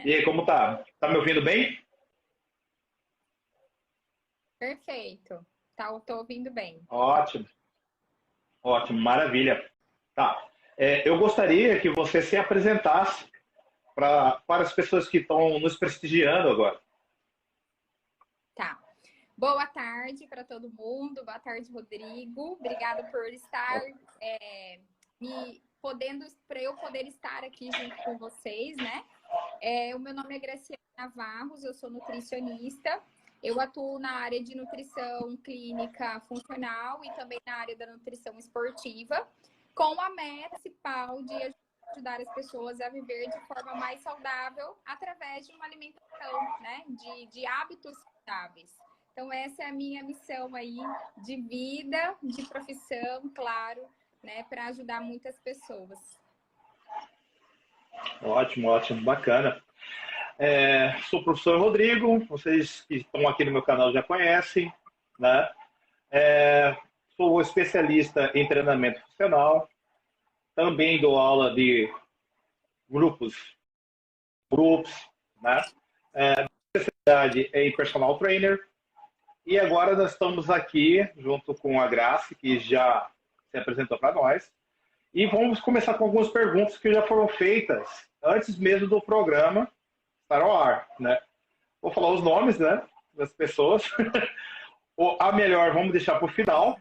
E aí, como tá? Tá me ouvindo bem? Perfeito. Tá, tô ouvindo bem. Ótimo, ótimo, maravilha. Tá. Eu gostaria que você se apresentasse para as pessoas que estão nos prestigiando agora. Tá. Boa tarde para todo mundo. Boa tarde, Rodrigo. Obrigada por estar me podendo para eu poder estar aqui junto com vocês, né? O meu nome é Graciela Navarros, eu sou nutricionista. Eu atuo na área de nutrição clínica funcional e também na área da nutrição esportiva, com a meta principal de ajudar as pessoas a viver de forma mais saudável através de uma alimentação, né? De hábitos saudáveis. Então, essa é a minha missão aí de vida, de profissão, claro, né? Para ajudar muitas pessoas. Ótimo, ótimo, bacana. Sou o professor Rodrigo, vocês que estão aqui no meu canal já conhecem, né? Sou especialista em treinamento funcional, também dou aula de grupos, grupos, né? Especialidade em personal trainer. E agora nós estamos aqui junto com a Grace, que já se apresentou para nós. E vamos começar com algumas perguntas que já foram feitas antes mesmo do programa estar ao ar, né? Vou falar os nomes, né, das pessoas. A melhor vamos deixar para o final.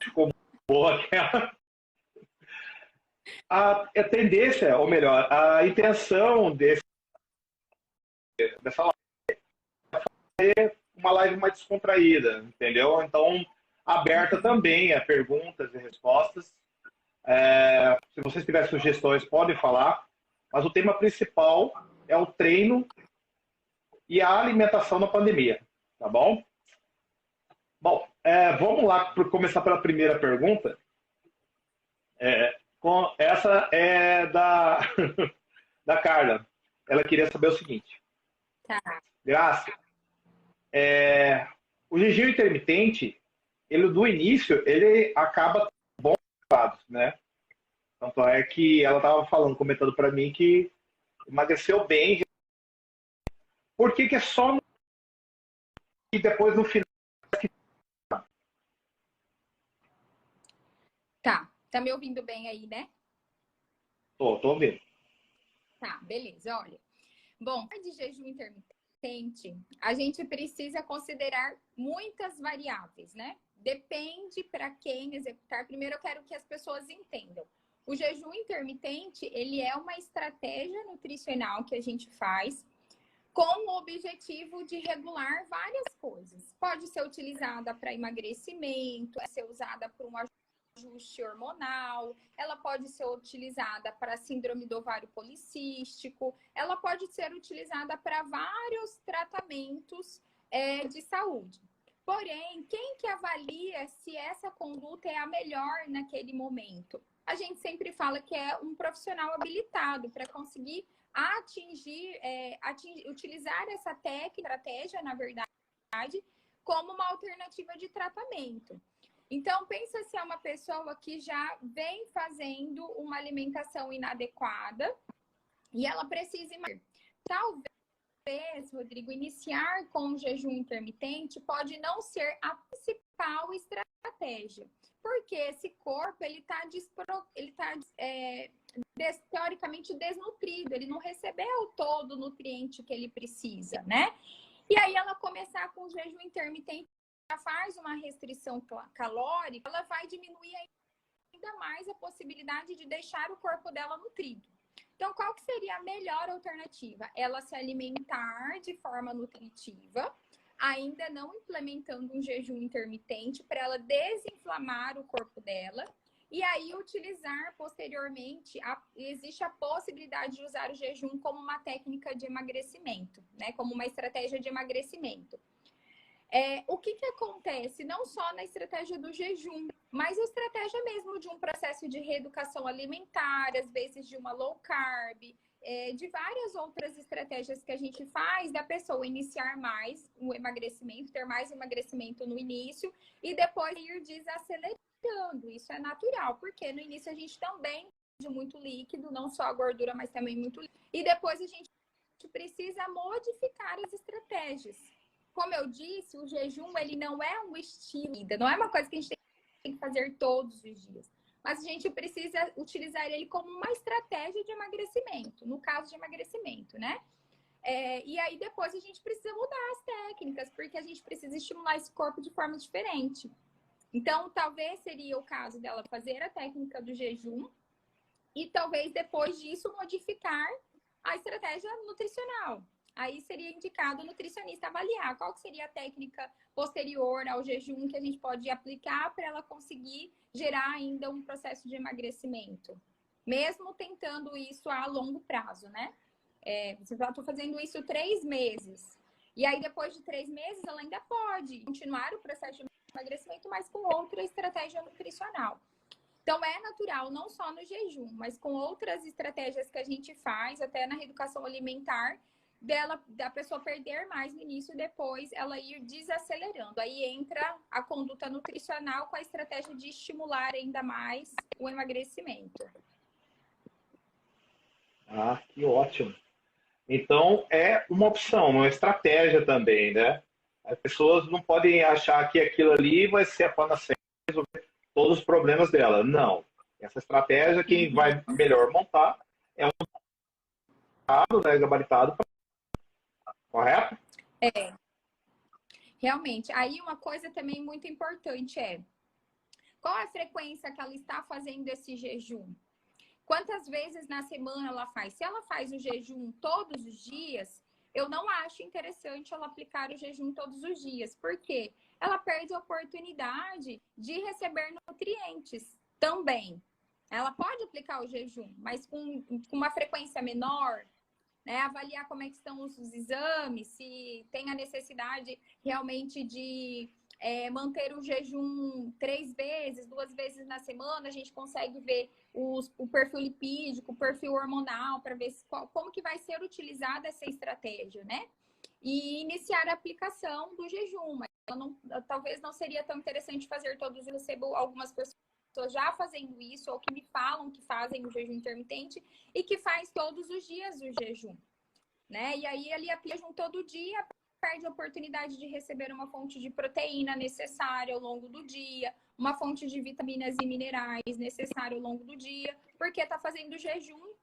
Ficou boa aquela. A tendência, ou melhor, a intenção dessa live é uma live mais descontraída, entendeu? Então, aberta também a perguntas e respostas. Se vocês tiverem sugestões, podem falar. Mas o tema principal é o treino e a alimentação na pandemia, tá bom? Bom, vamos lá começar pela primeira pergunta. Essa é da, da Carla. Ela queria saber o seguinte. Tá. Graça, o jejum intermitente, ele do início, ele acaba bom, né? Tanto é que ela estava falando, comentando para mim que emagreceu bem. Por que, que é só no... e depois no final? Tá. Tá me ouvindo bem aí, né? Tô ouvindo. Tá, beleza. Olha. Bom, de jejum intermitente, a gente precisa considerar muitas variáveis, né? Depende para quem executar. Primeiro, eu quero que as pessoas entendam. O jejum intermitente, ele é uma estratégia nutricional que a gente faz com o objetivo de regular várias coisas. Pode ser utilizada para emagrecimento, pode ser usada para um ajuste hormonal, ela pode ser utilizada para síndrome do ovário policístico, ela pode ser utilizada para vários tratamentos de saúde. Porém, quem que avalia se essa conduta é a melhor naquele momento? A gente sempre fala que é um profissional habilitado para conseguir utilizar essa técnica, estratégia, na verdade, como uma alternativa de tratamento. Então, pensa se é uma pessoa que já vem fazendo uma alimentação inadequada e ela precisa emagrecer. Talvez, Rodrigo, iniciar com o jejum intermitente pode não ser a principal estratégia, porque esse corpo ele tá teoricamente desnutrido, ele não recebeu todo o nutriente que ele precisa, né? E aí ela começar com o jejum intermitente, já faz uma restrição calórica, ela vai diminuir ainda mais a possibilidade de deixar o corpo dela nutrido. Então, qual que seria a melhor alternativa? Ela se alimentar de forma nutritiva, ainda não implementando um jejum intermitente para ela desinflamar o corpo dela. E aí, utilizar posteriormente, existe a possibilidade de usar o jejum como uma técnica de emagrecimento, né? Como uma estratégia de emagrecimento. O que acontece não só na estratégia do jejum, mas a estratégia mesmo de um processo de reeducação alimentar, às vezes de uma low carb, de várias outras estratégias que a gente faz da pessoa iniciar mais o emagrecimento, ter mais emagrecimento no início e depois ir desacelerando. Isso é natural, porque no início a gente também muito líquido, não só a gordura, mas também muito líquido. E depois a gente precisa modificar as estratégias. Como eu disse, o jejum, ele não é um estilo, não é uma coisa que a gente tem que fazer todos os dias. Mas a gente precisa utilizar ele como uma estratégia de emagrecimento, no caso de emagrecimento, né? E aí depois a gente precisa mudar as técnicas, porque a gente precisa estimular esse corpo de forma diferente. Então, talvez seria o caso dela fazer a técnica do jejum e talvez depois disso modificar a estratégia nutricional. Aí seria indicado o nutricionista avaliar qual que seria a técnica posterior ao jejum que a gente pode aplicar para ela conseguir gerar ainda um processo de emagrecimento. Mesmo tentando isso a longo prazo, né? Você já estou fazendo isso 3 meses. E aí, depois de 3 meses, ela ainda pode continuar o processo de emagrecimento, mas com outra estratégia nutricional. Então, é natural, não só no jejum, mas com outras estratégias que a gente faz, até na reeducação alimentar, da pessoa perder mais no início e depois ela ir desacelerando. Aí entra a conduta nutricional com a estratégia de estimular ainda mais o emagrecimento. Ah, que ótimo. Então, é uma opção, uma estratégia também, né? As pessoas não podem achar que aquilo ali vai ser a panaceia para resolver todos os problemas dela. Não. Essa estratégia, quem vai melhor montar é um dado, né, gabaritado, correto? Realmente. Aí uma coisa também muito importante qual a frequência que ela está fazendo esse jejum? Quantas vezes na semana ela faz? Se ela faz o jejum todos os dias, eu não acho interessante ela aplicar o jejum todos os dias. Por quê? Ela perde a oportunidade de receber nutrientes também. Ela pode aplicar o jejum, mas com uma frequência menor, né? Avaliar como é que estão os exames, se tem a necessidade realmente de manter o jejum 3 vezes, 2 vezes na semana. A gente consegue ver o perfil lipídico, o perfil hormonal, para ver como que vai ser utilizada essa estratégia, né? E iniciar a aplicação do jejum. Mas talvez não seria tão interessante fazer todos. Eu recebo algumas pessoas já fazendo isso, ou que me falam que fazem o jejum intermitente e que faz todos os dias o jejum, né? E aí ele aplica jejum todo dia, perde a oportunidade de receber uma fonte de proteína necessária ao longo do dia, uma fonte de vitaminas e minerais necessária ao longo do dia, porque está fazendo jejum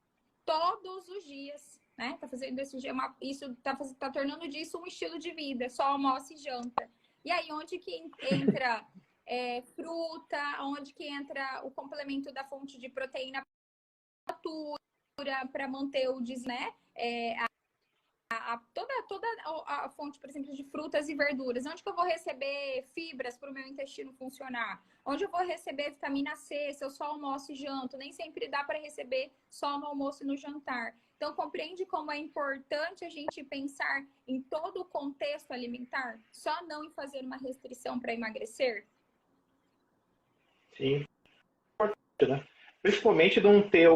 todos os dias, né? Tá fazendo isso tá tornando disso um estilo de vida, só almoço e janta. E aí onde que entra fruta, onde que entra o complemento da fonte de proteína para manter o né? Toda a fonte, por exemplo, de frutas e verduras. Onde que eu vou receber fibras para o meu intestino funcionar? Onde eu vou receber vitamina C se eu só almoço e janto? Nem sempre dá para receber só no almoço e no jantar. Então, compreende como é importante a gente pensar em todo o contexto alimentar, só não em fazer uma restrição para emagrecer? Sim, né? Principalmente não ter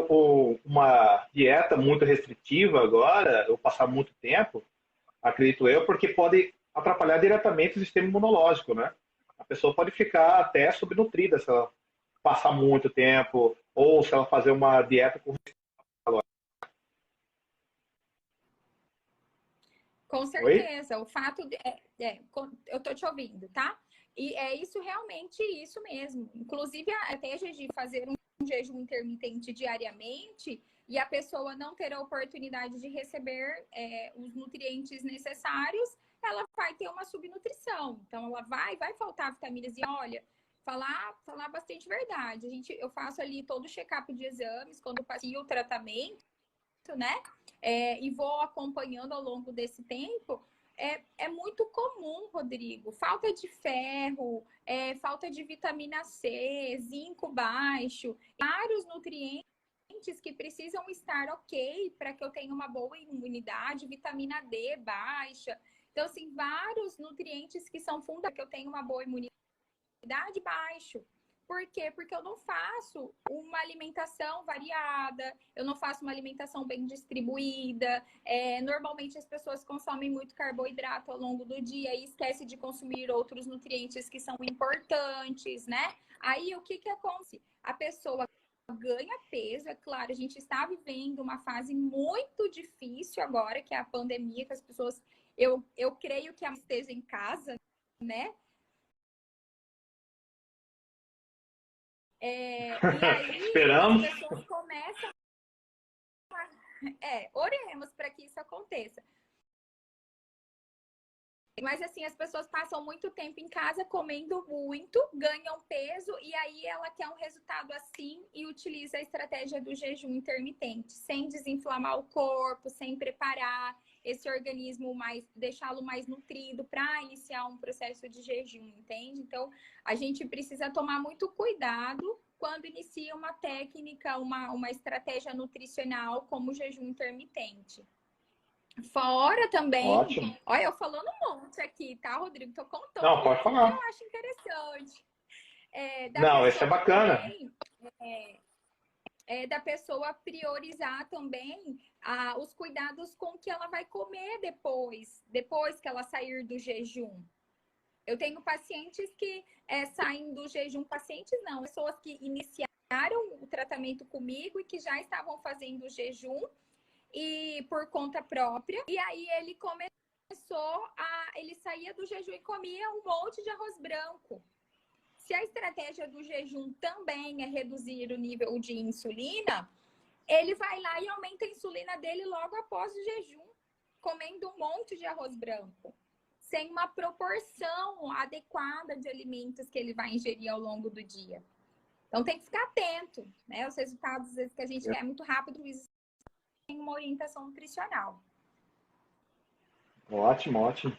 uma dieta muito restritiva agora, ou passar muito tempo, acredito eu, porque pode atrapalhar diretamente o sistema imunológico, né? A pessoa pode ficar até subnutrida se ela passar muito tempo, ou se ela fazer uma dieta com calóricos. Com Oi? certeza. O fato de. Eu tô te ouvindo, tá? E é isso realmente isso mesmo. Inclusive, até de fazer um jejum intermitente diariamente e a pessoa não ter a oportunidade de receber os nutrientes necessários, ela vai ter uma subnutrição. Então, ela vai faltar vitaminas. E olha, falar bastante verdade. Eu faço ali todo o check-up de exames quando eu passei o tratamento, né? E vou acompanhando ao longo desse tempo. É muito comum, Rodrigo, falta de ferro, falta de vitamina C, zinco baixo, vários nutrientes que precisam estar ok para que eu tenha uma boa imunidade, vitamina D baixa. Então, assim, vários nutrientes que são fundamentais para que eu tenha uma boa imunidade baixo. Por quê? Porque eu não faço uma alimentação variada, eu não faço uma alimentação bem distribuída. Normalmente as pessoas consomem muito carboidrato ao longo do dia e esquecem de consumir outros nutrientes que são importantes, né? Aí o que acontece? A pessoa ganha peso. É claro, a gente está vivendo uma fase muito difícil agora, que é a pandemia, que as pessoas, eu creio que esteja em casa, né? E aí Esperamos. as pessoas começam oremos para que isso aconteça. Mas assim, as pessoas passam muito tempo em casa comendo muito, ganham peso e aí ela quer um resultado assim e utiliza a estratégia do jejum intermitente, sem desinflamar o corpo, sem preparar esse organismo mais, deixá-lo mais nutrido para iniciar um processo de jejum, entende? Então, a gente precisa tomar muito cuidado quando inicia uma técnica, uma estratégia nutricional como o jejum intermitente. Fora também, Ótimo. olha, eu falando um monte aqui, tá, Rodrigo? Tô contando Não, pode tudo que falar. eu acho interessante. Da Não, esse é pessoa bacana. também, da pessoa priorizar também os cuidados com o que ela vai comer depois que ela sair do jejum. Eu tenho pacientes que saem do jejum, pacientes não, pessoas que iniciaram o tratamento comigo e que já estavam fazendo o jejum e por conta própria. E aí ele saía do jejum e comia um monte de arroz branco. Se a estratégia do jejum também é reduzir o nível de insulina, ele vai lá e aumenta a insulina dele logo após o jejum, comendo um monte de arroz branco, sem uma proporção adequada de alimentos que ele vai ingerir ao longo do dia. Então tem que ficar atento, né? Os resultados, às vezes, que a gente quer muito rápido, isso tem uma orientação nutricional. Ótimo, ótimo.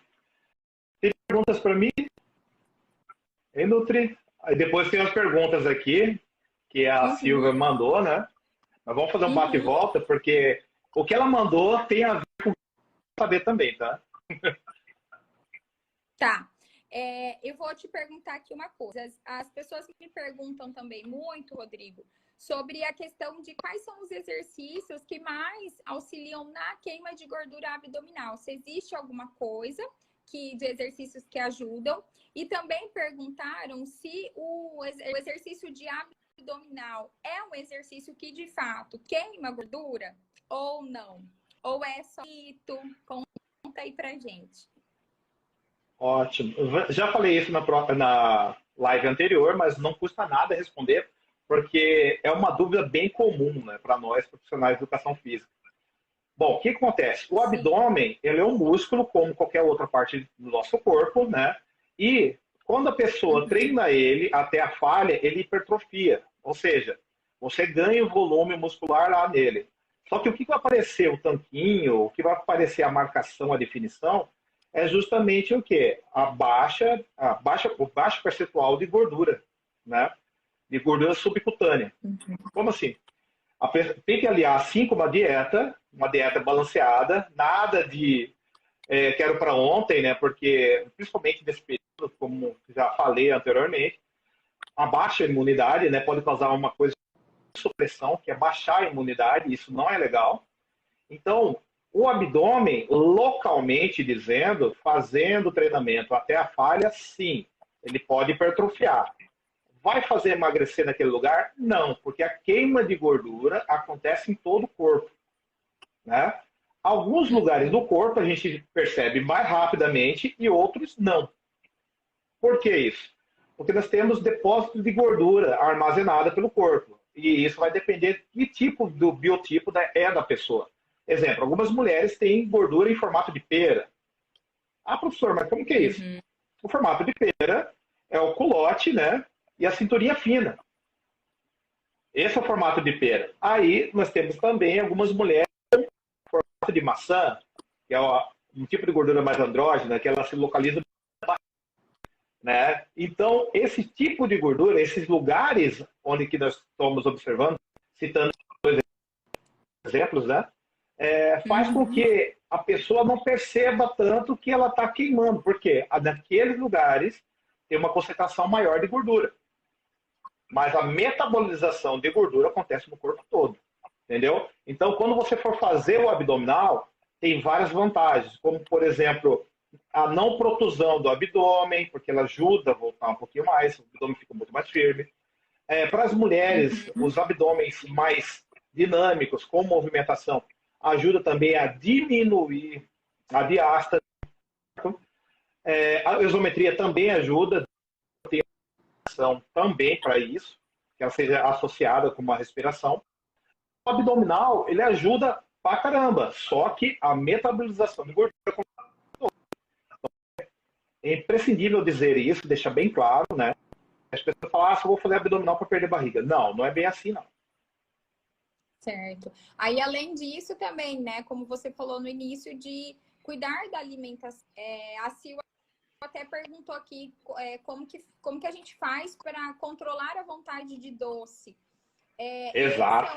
Tem perguntas para mim? Ei, Nutri? Aí depois tem as perguntas aqui, que a Silvia mandou, né? Mas vamos fazer um bate e volta, porque o que ela mandou tem a ver com saber também, tá? Tá. Eu vou te perguntar aqui uma coisa. As pessoas me perguntam também muito, Rodrigo, sobre a questão de quais são os exercícios que mais auxiliam na queima de gordura abdominal. Se existe alguma coisa de exercícios que ajudam. E também perguntaram se o exercício de abdominal é um exercício que, de fato, queima gordura ou não? Ou é só mito? Conta aí pra gente. Ótimo. Eu já falei isso na live anterior, mas não custa nada responder, porque é uma dúvida bem comum, né, para nós profissionais de educação física. Bom, o que acontece? O abdômen, ele é um músculo como qualquer outra parte do nosso corpo, né? E quando a pessoa treina ele até a falha, ele hipertrofia. Ou seja, você ganha o volume muscular lá nele. Só que o que vai aparecer o tanquinho, o que vai aparecer a marcação, a definição, é justamente o quê? O baixo percentual de gordura, né? De gordura subcutânea. Como assim? Tem que aliar assim com uma dieta balanceada, nada de quero para ontem, né? Porque, principalmente nesse período, como já falei anteriormente, a baixa imunidade, né, pode causar uma coisa de supressão, que é baixar a imunidade, isso não é legal. Então, o abdômen, localmente dizendo, fazendo treinamento até a falha, sim, ele pode hipertrofiar. Vai fazer emagrecer naquele lugar? Não, porque a queima de gordura acontece em todo o corpo, né? Alguns lugares do corpo a gente percebe mais rapidamente e outros não. Por que isso? Porque nós temos depósitos de gordura armazenada pelo corpo. E isso vai depender de que tipo do biotipo é da pessoa. Exemplo, algumas mulheres têm gordura em formato de pera. Ah, professor, mas como que é isso? O formato de pera é o culote, né? E a cinturinha fina. Esse é o formato de pera. Aí nós temos também algumas mulheres com formato de maçã, que é um tipo de gordura mais andrógena, que ela se localiza, né? Então, esse tipo de gordura, esses lugares onde que nós estamos observando, citando dois exemplos, né? Faz com que a pessoa não perceba tanto que ela está queimando, porque naqueles lugares tem uma concentração maior de gordura. Mas a metabolização de gordura acontece no corpo todo, entendeu? Então, quando você for fazer o abdominal, tem várias vantagens, como, por exemplo, a não protusão do abdômen, porque ela ajuda a voltar um pouquinho mais, o abdômen fica muito mais firme. Para as mulheres, os abdômenes mais dinâmicos, com movimentação, ajuda também a diminuir a diástase. A isometria também ajuda, tem ação também para isso, que ela seja associada com uma respiração. O abdominal, ele ajuda pra caramba, só que a metabolização de gordura é imprescindível dizer isso, deixar bem claro, né? As pessoas falam, só vou fazer abdominal para perder barriga. Não, não é bem assim, não. Certo. Aí, além disso, também, né, como você falou no início, de cuidar da alimentação. A Sil até perguntou aqui como que a gente faz para controlar a vontade de doce. Exato.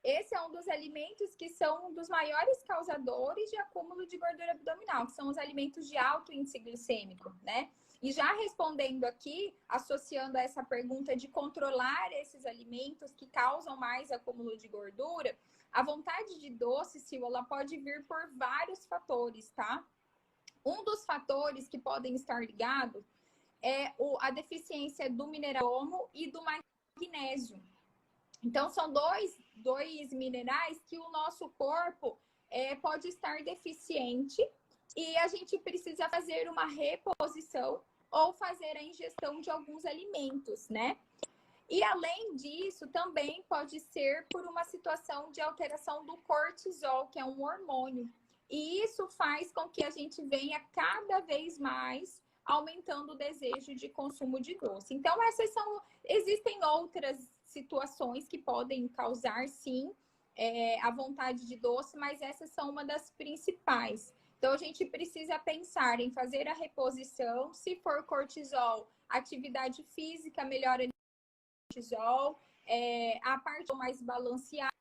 Esse é um dos alimentos que são um dos maiores causadores de acúmulo de gordura abdominal, que são os alimentos de alto índice glicêmico, né? E já respondendo aqui, associando a essa pergunta de controlar esses alimentos que causam mais acúmulo de gordura, a vontade de doce, Sil, ela pode vir por vários fatores, tá? Um dos fatores que podem estar ligados é a deficiência do mineral e do magnésio. Então, são dois minerais que o nosso corpo pode estar deficiente e a gente precisa fazer uma reposição ou fazer a ingestão de alguns alimentos, né? E além disso, também pode ser por uma situação de alteração do cortisol, que é um hormônio. E isso faz com que a gente venha cada vez mais aumentando o desejo de consumo de doce. Então, existem outras situações que podem causar, sim, a vontade de doce, mas essas são uma das principais. Então, a gente precisa pensar em fazer a reposição. Se for cortisol, atividade física melhora o cortisol. A parte mais balanceada,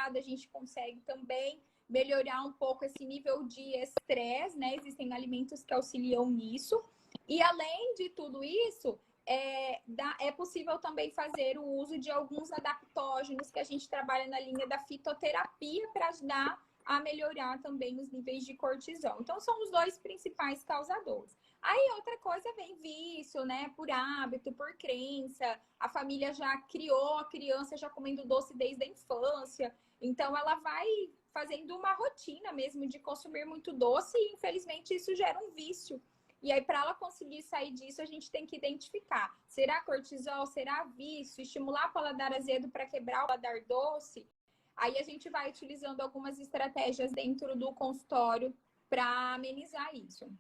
a gente consegue também melhorar um pouco esse nível de estresse, né? Existem alimentos que auxiliam nisso. E além de tudo isso, é possível também fazer o uso de alguns adaptógenos que a gente trabalha na linha da fitoterapia para ajudar a melhorar também os níveis de cortisol. Então, são os dois principais causadores. Aí, outra coisa vem vício, né? Por hábito, por crença. A família já criou a criança já comendo doce desde a infância. Então, ela vai fazendo uma rotina mesmo de consumir muito doce e, infelizmente, isso gera um vício. E aí, para ela conseguir sair disso, a gente tem que identificar. Será cortisol? Será vício? Estimular o paladar azedo para quebrar o paladar doce? Aí, a gente vai utilizando algumas estratégias dentro do consultório para amenizar isso.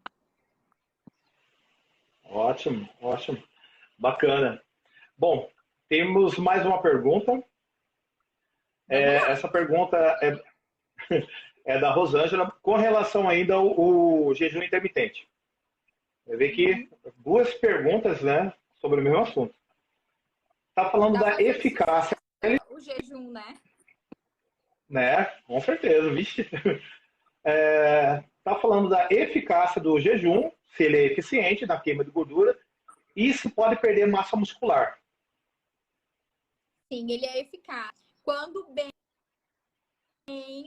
Ótimo, ótimo. Bacana. Bom, temos mais uma pergunta. Essa pergunta é da Rosângela, com relação ainda ao jejum intermitente. Eu vi que duas perguntas, né, sobre o mesmo assunto. Está falando da eficácia. O jejum, né? Com certeza, vixe. Está falando da eficácia do jejum, se ele é eficiente na queima de gordura e se pode perder massa muscular. Sim, ele é eficaz quando bem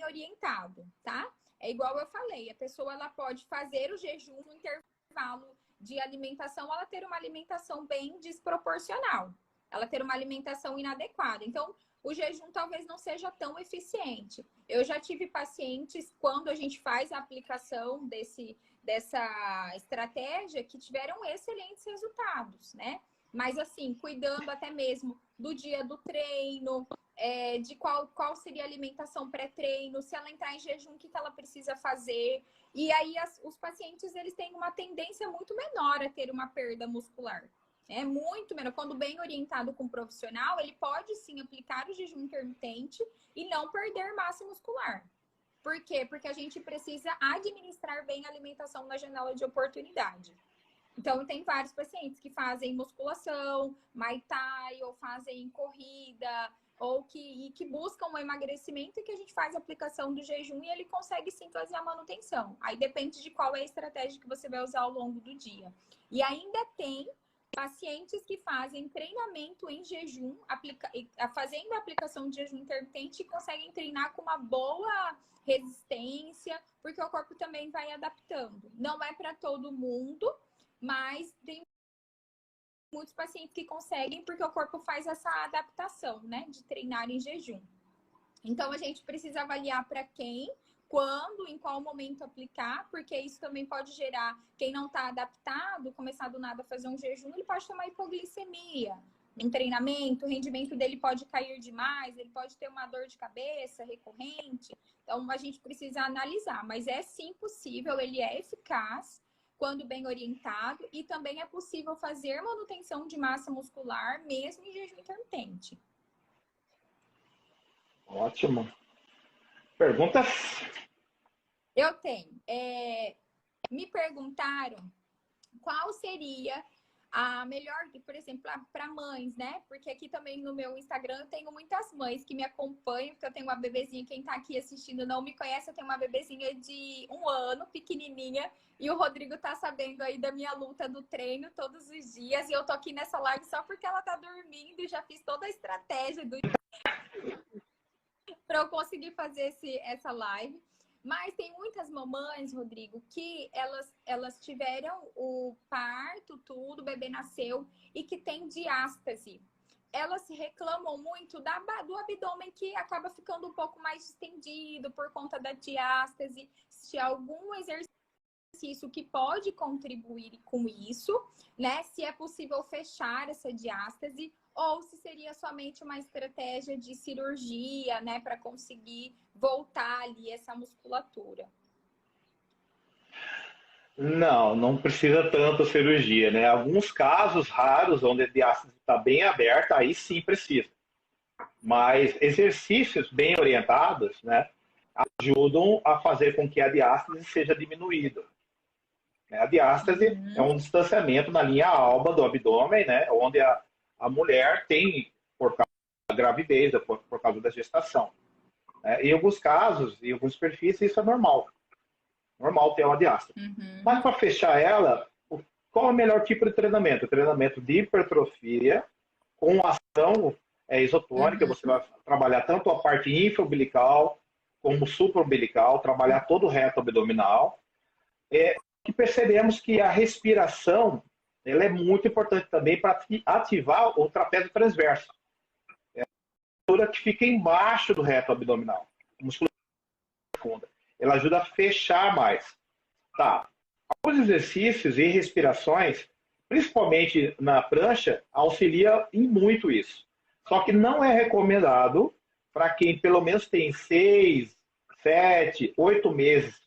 orientado, tá? É igual eu falei, a pessoa ela pode fazer o jejum no intervalo de alimentação, ela ter uma alimentação bem desproporcional, ela ter uma alimentação inadequada. Então, o jejum talvez não seja tão eficiente. Eu já tive pacientes, quando a gente faz a aplicação dessa estratégia, que tiveram excelentes resultados, né? Mas assim, cuidando até mesmo do dia do treino, de qual seria a alimentação pré-treino, se ela entrar em jejum, o que ela precisa fazer. E aí os pacientes eles têm uma tendência muito menor a ter uma perda muscular. É muito menor. Quando bem orientado com um profissional, ele pode sim aplicar o jejum intermitente e não perder massa muscular. Por quê? Porque a gente precisa administrar bem a alimentação na janela de oportunidade. Então, tem vários pacientes que fazem musculação, Muay Thai, ou fazem corrida, ou que buscam um emagrecimento e que a gente faz a aplicação do jejum e ele consegue sim fazer a manutenção. Aí depende de qual é a estratégia que você vai usar ao longo do dia. E ainda tem pacientes que fazem treinamento em jejum, fazendo a aplicação de jejum intermitente e conseguem treinar com uma boa resistência, porque o corpo também vai adaptando. Não é para todo mundo, mas tem muitos pacientes que conseguem porque o corpo faz essa adaptação, né, de treinar em jejum. Então, a gente precisa avaliar para quem, quando, em qual momento aplicar, porque isso também pode gerar, quem não está adaptado, começar do nada a fazer um jejum, ele pode ter uma hipoglicemia. Um treinamento, o rendimento dele pode cair demais, ele pode ter uma dor de cabeça recorrente. Então, a gente precisa analisar, mas é sim possível, ele é eficaz quando bem orientado e também é possível fazer manutenção de massa muscular mesmo em jejum intermitente. Ótimo. Perguntas? Eu tenho. Me perguntaram qual seria a melhor, por exemplo, para mães, né? Porque aqui também no meu Instagram eu tenho muitas mães que me acompanham, porque eu tenho uma bebezinha, quem tá aqui assistindo não me conhece, eu tenho uma bebezinha de 1 ano, pequenininha, e o Rodrigo tá sabendo aí da minha luta do treino todos os dias, e eu tô aqui nessa live só porque ela tá dormindo e já fiz toda a estratégia para eu conseguir fazer essa live. Mas tem muitas mamães, Rodrigo, que elas tiveram o parto, tudo, o bebê nasceu, e que tem diástase. Elas reclamam muito do abdômen que acaba ficando um pouco mais distendido por conta da diástase. Se algum exercício que pode contribuir com isso, né? Se é possível fechar essa diástase, ou se seria somente uma estratégia de cirurgia, né, para conseguir voltar ali essa musculatura. Não, não precisa tanto cirurgia, né? Alguns casos raros, onde a diástase está bem aberta, aí sim precisa. Mas exercícios bem orientados, né, ajudam a fazer com que a diástase seja diminuída. A diástase é um distanciamento na linha alba do abdômen, né, onde a mulher tem, por causa da gravidez, por causa da gestação. Em alguns casos, em alguns perfis, isso é normal. Normal ter uma diástase. Mas para fechar ela, qual é o melhor tipo de treinamento? O treinamento de hipertrofia, com ação isotônica, você vai trabalhar tanto a parte infraumbilical como supraumbilical, trabalhar todo o reto abdominal. Que percebemos que a respiração ela é muito importante também para ativar o trapézio transverso. É a musculatura que fica embaixo do reto abdominal. A musculatura profunda. Ela ajuda a fechar mais. Tá. Alguns exercícios e respirações, principalmente na prancha, auxilia em muito isso. Só que não é recomendado para quem pelo menos tem 6, 7, 8 meses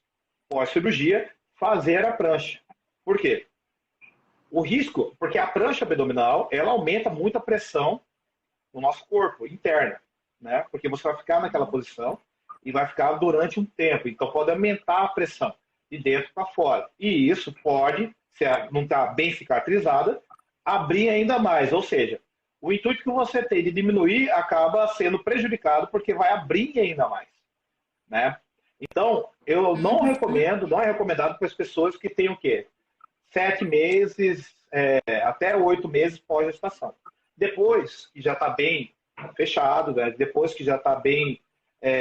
pós-cirurgia fazer a prancha. Por quê? O risco, porque a prancha abdominal, ela aumenta muito a pressão no nosso corpo, interna, né? Porque você vai ficar naquela posição e vai ficar durante um tempo. Então pode aumentar a pressão de dentro para fora. E isso pode, se não está bem cicatrizada, abrir ainda mais. Ou seja, o intuito que você tem de diminuir acaba sendo prejudicado porque vai abrir ainda mais, né? Então, eu não recomendo, não é recomendado para as pessoas que têm o quê? 7 meses, até 8 meses pós-gestação. Depois que já está bem fechado, né? Depois que já está bem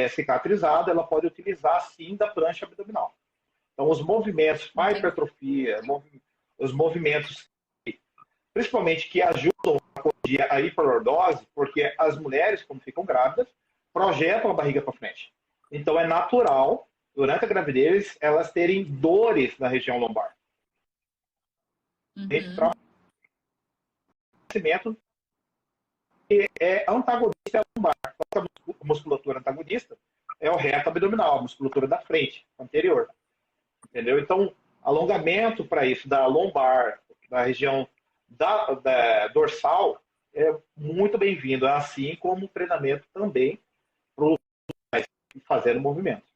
cicatrizado, ela pode utilizar sim da prancha abdominal. Então, os movimentos para hipertrofia, os movimentos, principalmente que ajudam a corrigir a hiperlordose, porque as mulheres, quando ficam grávidas, projetam a barriga para frente. Então, é natural, durante a gravidez, elas terem dores na região lombar. Crescimento é antagonista lombar. A musculatura antagonista é o reto abdominal, a musculatura da frente, anterior. Entendeu? Então, alongamento para isso da lombar, da região da dorsal, é muito bem-vindo, assim como o treinamento também para os fazendo movimento.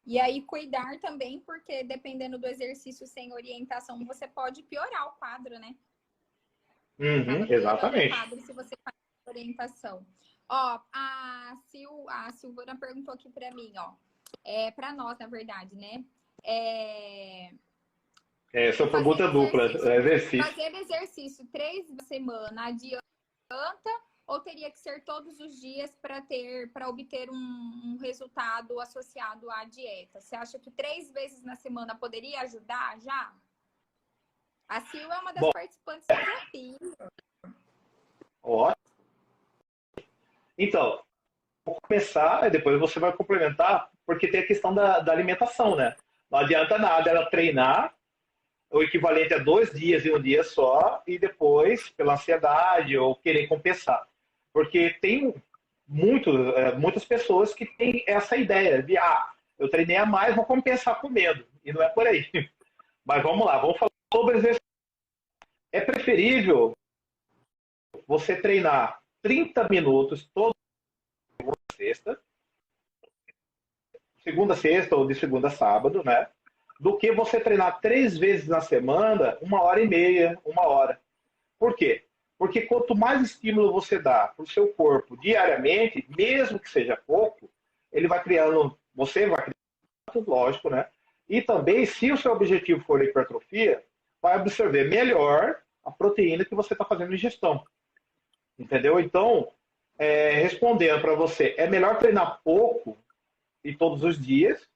E aí cuidar também, porque dependendo do exercício sem orientação, você pode piorar o quadro, né? Exatamente. O quadro se você faz orientação. Ó, a Silvana perguntou aqui para mim, ó. Para nós, na verdade, né? Essa pergunta dupla, exercício. Fazer exercício 3 vezes na semana adianta ou teria que ser todos os dias para obter um resultado associado à dieta? Você acha que 3 vezes na semana poderia ajudar já? A Sil é uma das Bom, participantes do desafio. ótimo. Então, vou começar, e depois você vai complementar, porque tem a questão da alimentação, né? Não adianta nada ela treinar o equivalente a 2 dias em um dia só, e depois, pela ansiedade ou querer compensar. Porque tem muitas pessoas que têm essa ideia de, eu treinei a mais, vou compensar comendo. E não é por aí. Mas vamos lá, vamos falar sobre exercício. É preferível você treinar 30 minutos toda sexta, segunda a sexta ou de segunda a sábado, né? Do que você treinar 3 vezes na semana, 1h30, 1 hora. Por quê? Porque quanto mais estímulo você dá para o seu corpo diariamente, mesmo que seja pouco, ele vai criando, você vai criando, lógico, né? E também, se o seu objetivo for hipertrofia, vai absorver melhor a proteína que você está fazendo ingestão. Entendeu? Então, respondendo para você, é melhor treinar pouco e todos os dias,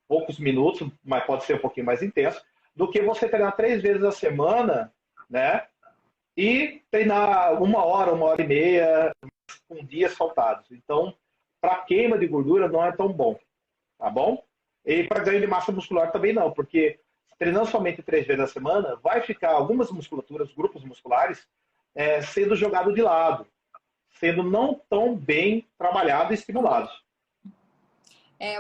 poucos minutos, mas pode ser um pouquinho mais intenso, do que você treinar 3 vezes a semana, né? E treinar 1 hora, 1h30, com dias faltados. Então, para queima de gordura não é tão bom, tá bom? E para ganho de massa muscular também não, porque treinando somente 3 vezes a semana, vai ficar algumas musculaturas, grupos musculares, sendo jogado de lado, sendo não tão bem trabalhados e estimulados.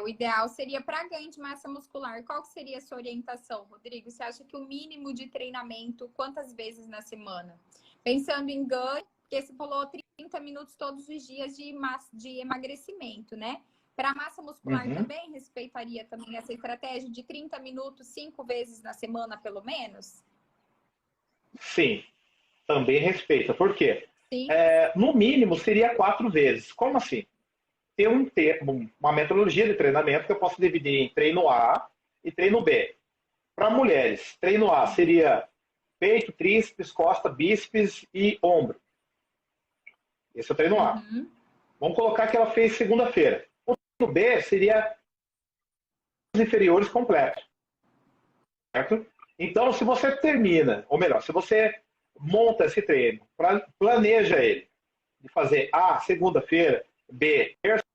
O ideal seria para ganho de massa muscular. Qual que seria a sua orientação, Rodrigo? Você acha que o mínimo de treinamento, quantas vezes na semana? Pensando em ganho, porque você falou 30 minutos todos os dias de emagrecimento, né? Para massa muscular também, respeitaria também essa estratégia de 30 minutos, 5 vezes na semana, pelo menos? Sim, também respeita. Por quê? Sim. No mínimo, seria 4 vezes. Como assim? Tem uma metodologia de treinamento que eu posso dividir em treino A e treino B. Para mulheres, treino A seria peito, tríceps, costa, bíceps e ombro. Esse é o treino A. Vamos colocar que ela fez segunda-feira. O treino B seria os inferiores completos. Certo? Então, se você termina, ou melhor, se você monta esse treino, planeja ele, de fazer A, segunda-feira, B, terça,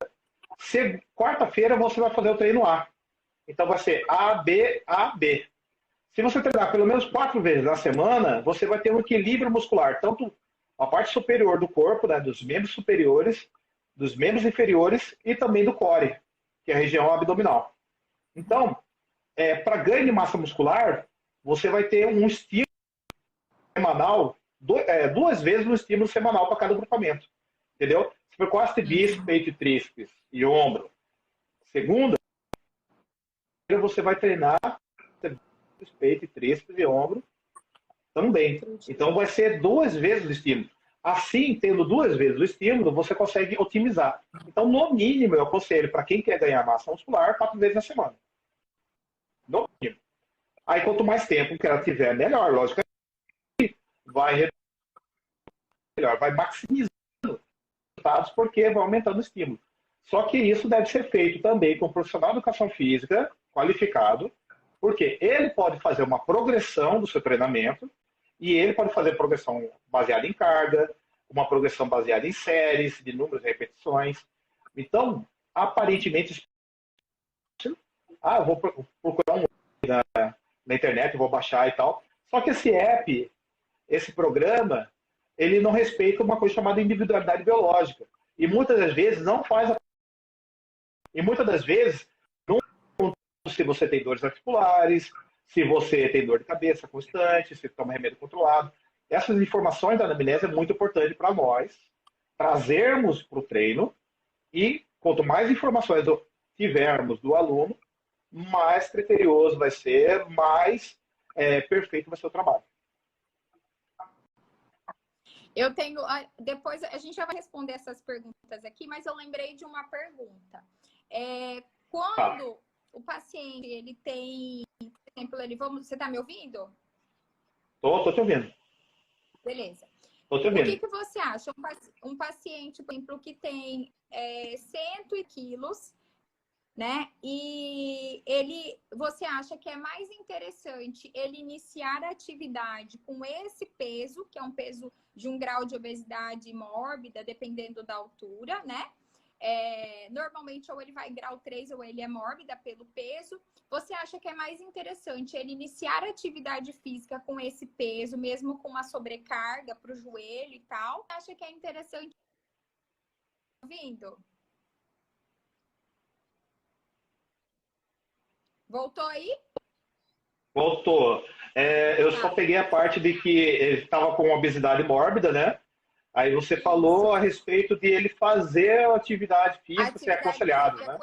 quarta-feira você vai fazer o treino A. Então vai ser A, B, A, B. Se você treinar pelo menos 4 vezes na semana, você vai ter um equilíbrio muscular, tanto a parte superior do corpo, né, dos membros superiores, dos membros inferiores e também do core, que é a região abdominal. Então, para ganho de massa muscular, você vai ter um estímulo semanal, 2 vezes um estímulo semanal para cada agrupamento. Entendeu? Se for costa e bíceps, peito e tríceps e ombro, segunda, você vai treinar peito e tríceps e ombro também. Então vai ser 2 vezes o estímulo. Assim, tendo 2 vezes o estímulo, você consegue otimizar. Então, no mínimo, eu aconselho para quem quer ganhar massa muscular, 4 vezes na semana. No mínimo. Aí, quanto mais tempo que ela tiver, melhor. Lógico, vai melhor, vai maximizando os resultados, porque vai aumentando o estímulo. Só que isso deve ser feito também com um profissional de educação física qualificado, porque ele pode fazer uma progressão do seu treinamento e ele pode fazer progressão baseada em carga, uma progressão baseada em séries, de números e repetições. Então, aparentemente, eu vou procurar um na internet, vou baixar e tal. Só que esse app, esse programa, ele não respeita uma coisa chamada individualidade biológica. E muitas das vezes não faz E muitas das vezes, não se você tem dores articulares, se você tem dor de cabeça constante, se toma remédio controlado. Essas informações da anamnese é muito importante para nós trazermos para o treino e quanto mais informações tivermos do aluno, mais criterioso vai ser, mais perfeito vai ser o trabalho. Eu tenho. Depois a gente já vai responder essas perguntas aqui, mas eu lembrei de uma pergunta. Quando o paciente ele tem, por exemplo, você está me ouvindo? Tô te ouvindo. Beleza. Tô te ouvindo. O que você acha? Um paciente, por exemplo, que tem 100 quilos, né? E você acha que é mais interessante ele iniciar a atividade com esse peso, que é um peso de um grau de obesidade mórbida, dependendo da altura, né? Normalmente, ou ele vai em grau 3 ou ele é mórbida pelo peso. Você acha que é mais interessante ele iniciar a atividade física com esse peso, mesmo com uma sobrecarga para o joelho e tal? Você acha que é interessante? Tá ouvindo? Voltou aí? Voltou. Eu só peguei a parte de que ele estava com obesidade mórbida, né? Aí você falou a respeito de ele fazer a atividade física ser aconselhado, né?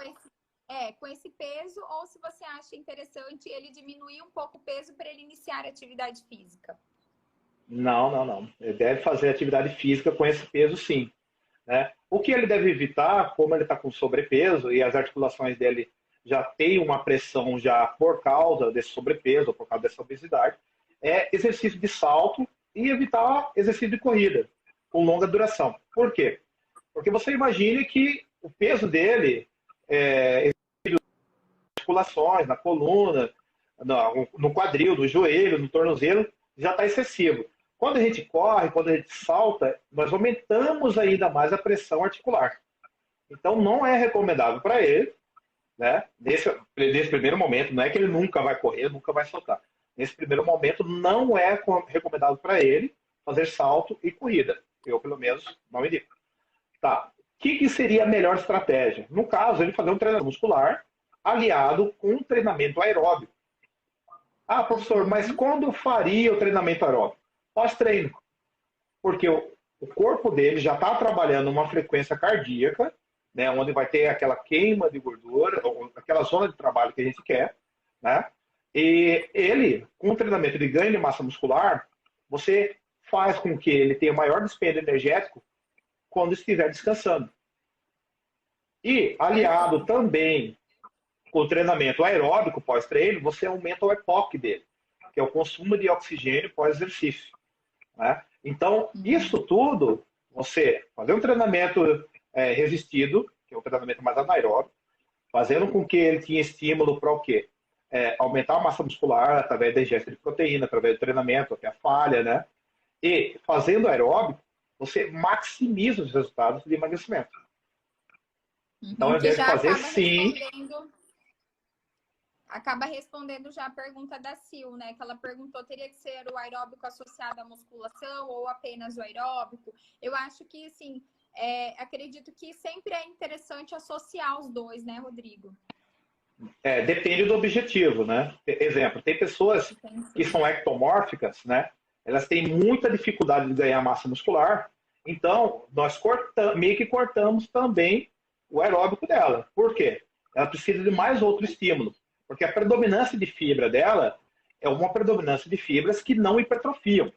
Com esse peso, ou se você acha interessante ele diminuir um pouco o peso para ele iniciar a atividade física. Não, não, não. Ele deve fazer atividade física com esse peso, sim. Né? O que ele deve evitar, como ele está com sobrepeso e as articulações dele já têm uma pressão já por causa desse sobrepeso, por causa dessa obesidade, é exercício de salto e evitar exercício de corrida com longa duração. Por quê? Porque você imagine que o peso dele, articulações, na coluna, no quadril, no joelho, no tornozelo, já está excessivo. Quando a gente corre, quando a gente salta, nós aumentamos ainda mais a pressão articular. Então, não é recomendável para ele, né? Nesse primeiro momento, não é que ele nunca vai correr, nunca vai saltar. Nesse primeiro momento, não é recomendável para ele fazer salto e corrida. Eu, pelo menos, não indico. Tá. O que seria a melhor estratégia? No caso, ele fazer um treinamento muscular aliado com um treinamento aeróbico. Ah, professor, mas quando faria o treinamento aeróbico? Pós-treino. Porque o corpo dele já está trabalhando uma frequência cardíaca, né, onde vai ter aquela queima de gordura, aquela zona de trabalho que a gente quer, né? E ele, com o treinamento de ganho de massa muscular, você faz com que ele tenha maior dispêndio energético quando estiver descansando. E, aliado também com o treinamento aeróbico pós-treino, você aumenta o EPOC dele, que é o consumo de oxigênio pós-exercício. Né? Então, isso tudo, você fazer um treinamento resistido, que é um treinamento mais anaeróbico, fazendo com que ele tenha estímulo para o quê? Aumentar a massa muscular através da ingesta de proteína, através do treinamento, até a falha, né? E fazendo aeróbico, você maximiza os resultados de emagrecimento. Então, ele deve fazer sim. Acaba respondendo já a pergunta da Sil, né? Que ela perguntou, teria que ser o aeróbico associado à musculação ou apenas o aeróbico? Eu acho que, assim, acredito que sempre é interessante associar os dois, né, Rodrigo? Depende do objetivo, né? Exemplo, tem pessoas que são ectomórficas, né? Elas têm muita dificuldade de ganhar massa muscular, então nós meio que cortamos também o aeróbico dela. Por quê? Ela precisa de mais outro estímulo, porque a predominância de fibra dela é uma predominância de fibras que não hipertrofiam.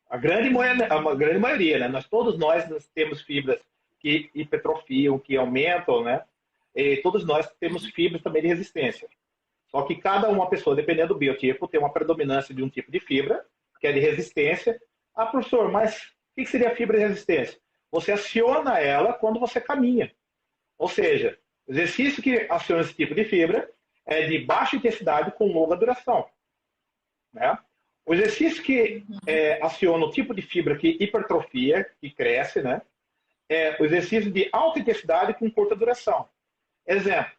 A grande maioria, né? Todos nós temos fibras que hipertrofiam, que aumentam, né? E todos nós temos fibras também de resistência. Só que cada uma pessoa, dependendo do biotipo, tem uma predominância de um tipo de fibra, que é de resistência. Ah, professor, mas o que seria a fibra de resistência? Você aciona ela quando você caminha. Ou seja, o exercício que aciona esse tipo de fibra é de baixa intensidade com longa duração. Né? O exercício que aciona o tipo de fibra que hipertrofia, que cresce, né? É o exercício de alta intensidade com curta duração. Exemplo,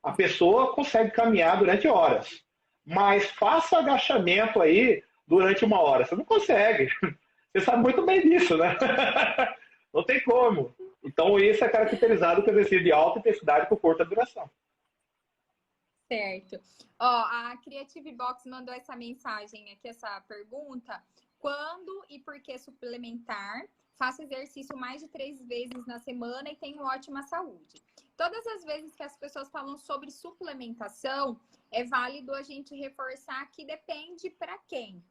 a pessoa consegue caminhar durante horas, mas faça agachamento aí durante 1 hora. Você não consegue. Você sabe muito bem disso, né? Não tem como. Então, isso é caracterizado com exercício de alta intensidade com curta duração. Certo. Ó, a Creative Box mandou essa mensagem aqui, essa pergunta. Quando e por que suplementar? Faço exercício mais de 3 vezes na semana e tenho ótima saúde. Todas as vezes que as pessoas falam sobre suplementação, é válido a gente reforçar que depende para quem.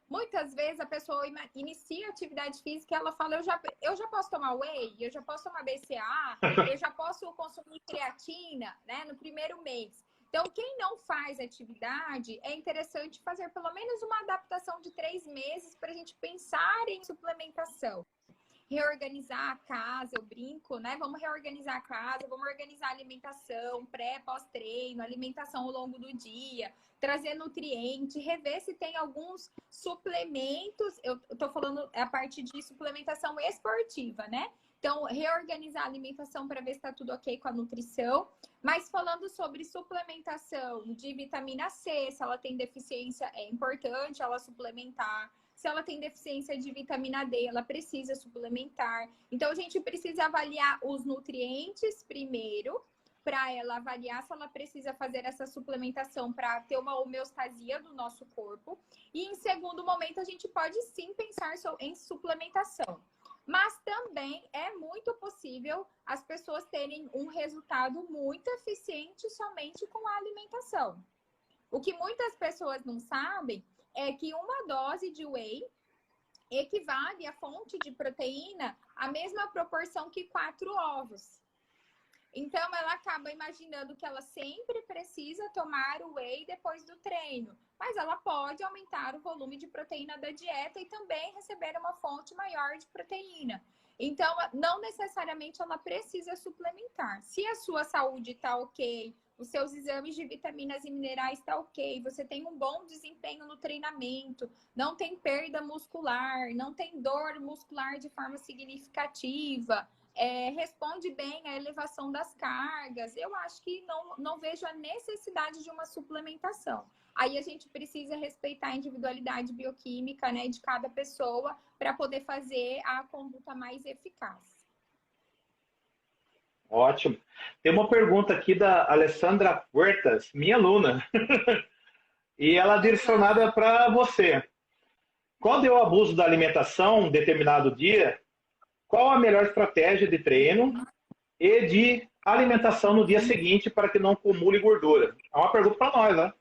Muitas vezes a pessoa inicia atividade física e ela fala, eu já posso tomar whey, eu já posso tomar BCA, eu já posso consumir creatina, né, no primeiro mês. Então, quem não faz atividade, é interessante fazer pelo menos uma adaptação de 3 meses para a gente pensar em suplementação. reorganizar a casa, eu brinco, né? Vamos reorganizar a casa, vamos organizar a alimentação, pré, pós-treino, alimentação ao longo do dia, trazer nutriente, rever se tem alguns suplementos. Eu tô falando a parte de suplementação esportiva, né? Então, reorganizar a alimentação para ver se está tudo ok com a nutrição. Mas falando sobre suplementação de vitamina C, se ela tem deficiência, é importante ela suplementar. Se ela tem deficiência de vitamina D, ela precisa suplementar. Então, a gente precisa avaliar os nutrientes primeiro, para ela avaliar se ela precisa fazer essa suplementação para ter uma homeostasia do nosso corpo. E, em segundo momento, a gente pode sim pensar em suplementação. Mas também é muito possível as pessoas terem um resultado muito eficiente somente com a alimentação. O que muitas pessoas não sabem é que uma dose de whey equivale à fonte de proteína a mesma proporção que 4 ovos. Então, ela acaba imaginando que ela sempre precisa tomar o whey depois do treino. Mas ela pode aumentar o volume de proteína da dieta e também receber uma fonte maior de proteína. Então, não necessariamente ela precisa suplementar. Se a sua saúde está ok, os seus exames de vitaminas e minerais estão ok, você tem um bom desempenho no treinamento, não tem perda muscular, não tem dor muscular de forma significativa, responde bem à elevação das cargas, eu acho que não vejo a necessidade de uma suplementação. Aí a gente precisa respeitar a individualidade bioquímica, né, de cada pessoa para poder fazer a conduta mais eficaz. Ótimo. Tem uma pergunta aqui da Alessandra Huertas, minha aluna. E ela é direcionada para você. Quando eu abuso da alimentação um determinado dia, qual a melhor estratégia de treino e de alimentação no dia seguinte para que não acumule gordura? É uma pergunta para nós, né?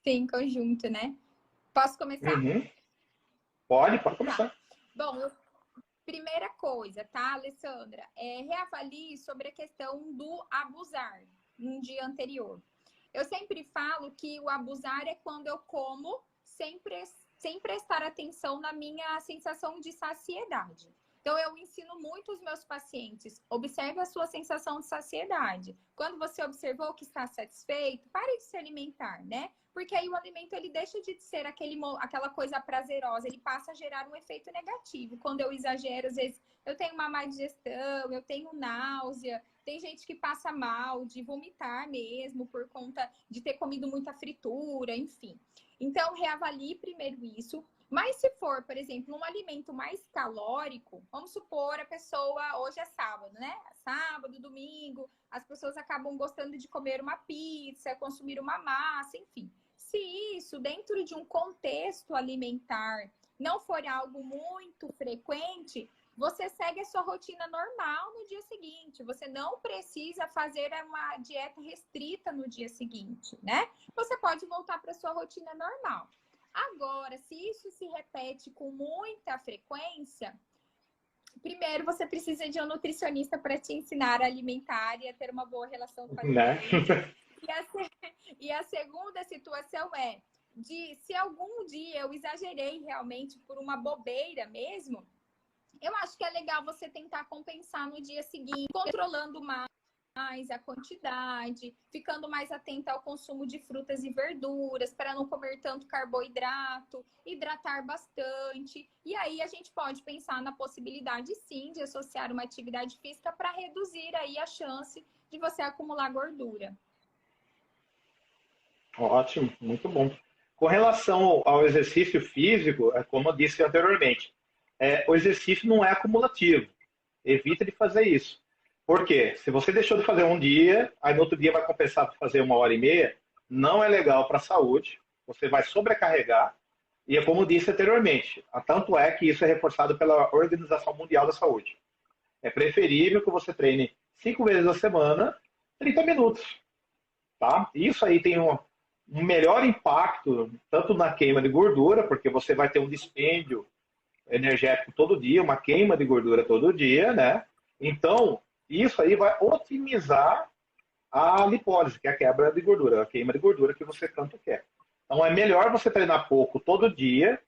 Sim, conjunto, né? Posso começar? Uhum. Pode começar. Tá. Bom, primeira coisa, tá, Alessandra? Reavalie sobre a questão do abusar no dia anterior. Eu sempre falo que o abusar é quando eu como sem prestar atenção na minha sensação de saciedade. Então, eu ensino muito os meus pacientes, observe a sua sensação de saciedade. Quando você observou que está satisfeito, pare de se alimentar, né? Porque aí o alimento, ele deixa de ser aquela coisa prazerosa, ele passa a gerar um efeito negativo. Quando eu exagero, às vezes, eu tenho uma má digestão, eu tenho náusea, tem gente que passa mal de vomitar mesmo por conta de ter comido muita fritura, enfim. Então, reavalie primeiro isso. Mas se for, por exemplo, um alimento mais calórico, vamos supor a pessoa, hoje é sábado, né? Sábado, domingo, as pessoas acabam gostando de comer uma pizza, consumir uma massa, enfim. Se isso, dentro de um contexto alimentar, não for algo muito frequente, você segue a sua rotina normal no dia seguinte. Você não precisa fazer uma dieta restrita no dia seguinte, né? Você pode voltar para a sua rotina normal. Agora, se isso se repete com muita frequência, primeiro você precisa de um nutricionista para te ensinar a alimentar e a ter uma boa relação com a alimento. E a segunda situação é se algum dia eu exagerei realmente por uma bobeira mesmo, eu acho que é legal você tentar compensar no dia seguinte, controlando mais a quantidade, ficando mais atenta ao consumo de frutas e verduras, para não comer tanto carboidrato, hidratar bastante. E aí a gente pode pensar na possibilidade, sim, de associar uma atividade física para reduzir aí a chance de você acumular gordura. Ótimo, muito bom. Com relação ao exercício físico, como eu disse anteriormente, o exercício não é acumulativo. Evita de fazer isso. Por quê? Se você deixou de fazer um dia, aí no outro dia vai compensar para fazer 1h30, não é legal para a saúde, você vai sobrecarregar, e é como eu disse anteriormente, tanto é que isso é reforçado pela Organização Mundial da Saúde. É preferível que você treine 5 vezes a semana, 30 minutos. Tá? Isso aí tem um melhor impacto, tanto na queima de gordura, porque você vai ter um dispêndio energético todo dia, uma queima de gordura todo dia, né? Então, isso aí vai otimizar a lipólise, que é a quebra de gordura, a queima de gordura que você tanto quer. Então, é melhor você treinar pouco todo dia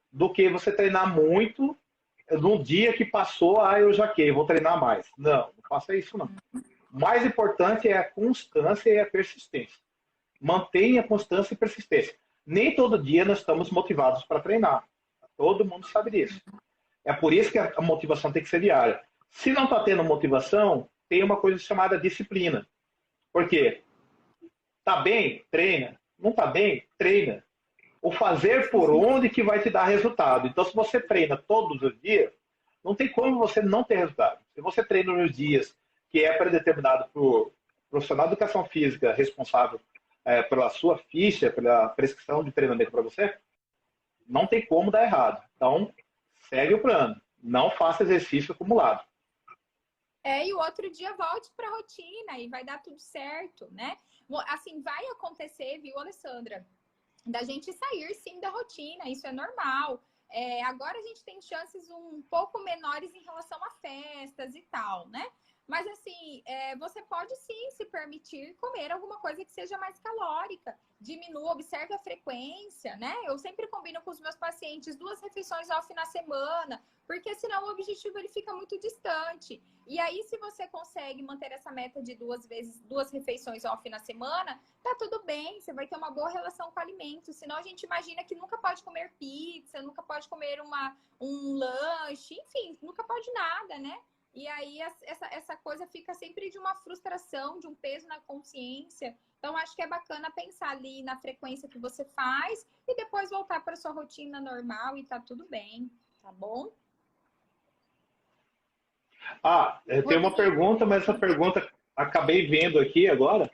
do que você treinar muito no dia que passou, eu jaquei, vou treinar mais. Não, não faça isso não. O mais importante é a constância e a persistência. Mantenha a constância e persistência. Nem todo dia nós estamos motivados para treinar. Todo mundo sabe disso. É por isso que a motivação tem que ser diária. Se não está tendo motivação, tem uma coisa chamada disciplina. Por quê? Tá bem? Treina. Não tá bem? Treina. O fazer por onde que vai te dar resultado. Então, se você treina todos os dias, não tem como você não ter resultado. Se você treina nos dias que é predeterminado por profissional de educação física responsável pela sua ficha, pela prescrição de treinamento para você, não tem como dar errado. Então, segue o plano. Não faça exercício acumulado. E o outro dia volte para a rotina e vai dar tudo certo, né? Assim, vai acontecer, viu, Alessandra? Da gente sair, sim, da rotina. Isso é normal. Agora a gente tem chances um pouco menores em relação a festas e tal, né? Mas, assim, você pode, sim, se permitir comer alguma coisa que seja mais calórica. Diminua, observe a frequência, né? Eu sempre combino com os meus pacientes 2 refeições off na semana, porque senão o objetivo ele fica muito distante. E aí, se você consegue manter essa meta de 2 refeições off na semana, tá tudo bem, você vai ter uma boa relação com o alimento. Senão a gente imagina que nunca pode comer pizza, nunca pode comer um lanche, enfim, nunca pode nada, né? E aí essa coisa fica sempre de uma frustração, de um peso na consciência. Então, acho que é bacana pensar ali na frequência que você faz e depois voltar para sua rotina normal e tá tudo bem, tá bom? Eu tenho uma pergunta, mas essa pergunta acabei vendo aqui agora,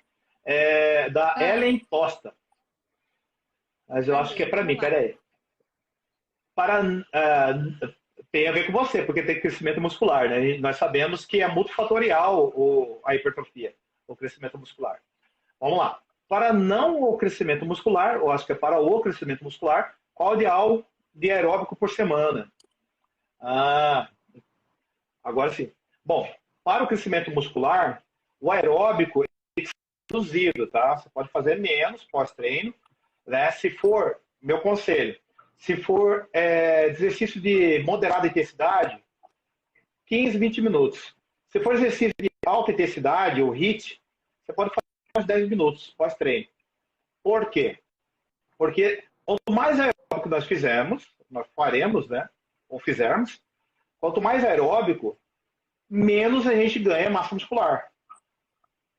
da Ellen Tosta. Mas eu acho que é para mim, peraí. Tem a ver com você, porque tem crescimento muscular, né? E nós sabemos que é multifatorial a hipertrofia, o crescimento muscular. Vamos lá. Para não o crescimento muscular, ou acho que é para o crescimento muscular, qual o ideal de aeróbico por semana? Agora sim. Bom, para o crescimento muscular, o aeróbico tem que ser reduzido, tá? Você pode fazer menos pós-treino, né? Se for, meu conselho, se for exercício de moderada intensidade, 15, 20 minutos. Se for exercício de alta intensidade, ou HIIT, você pode fazer uns 10 minutos pós-treino. Por quê? Porque quanto mais aeróbico nós faremos, né? Ou fizermos, quanto mais aeróbico, menos a gente ganha massa muscular.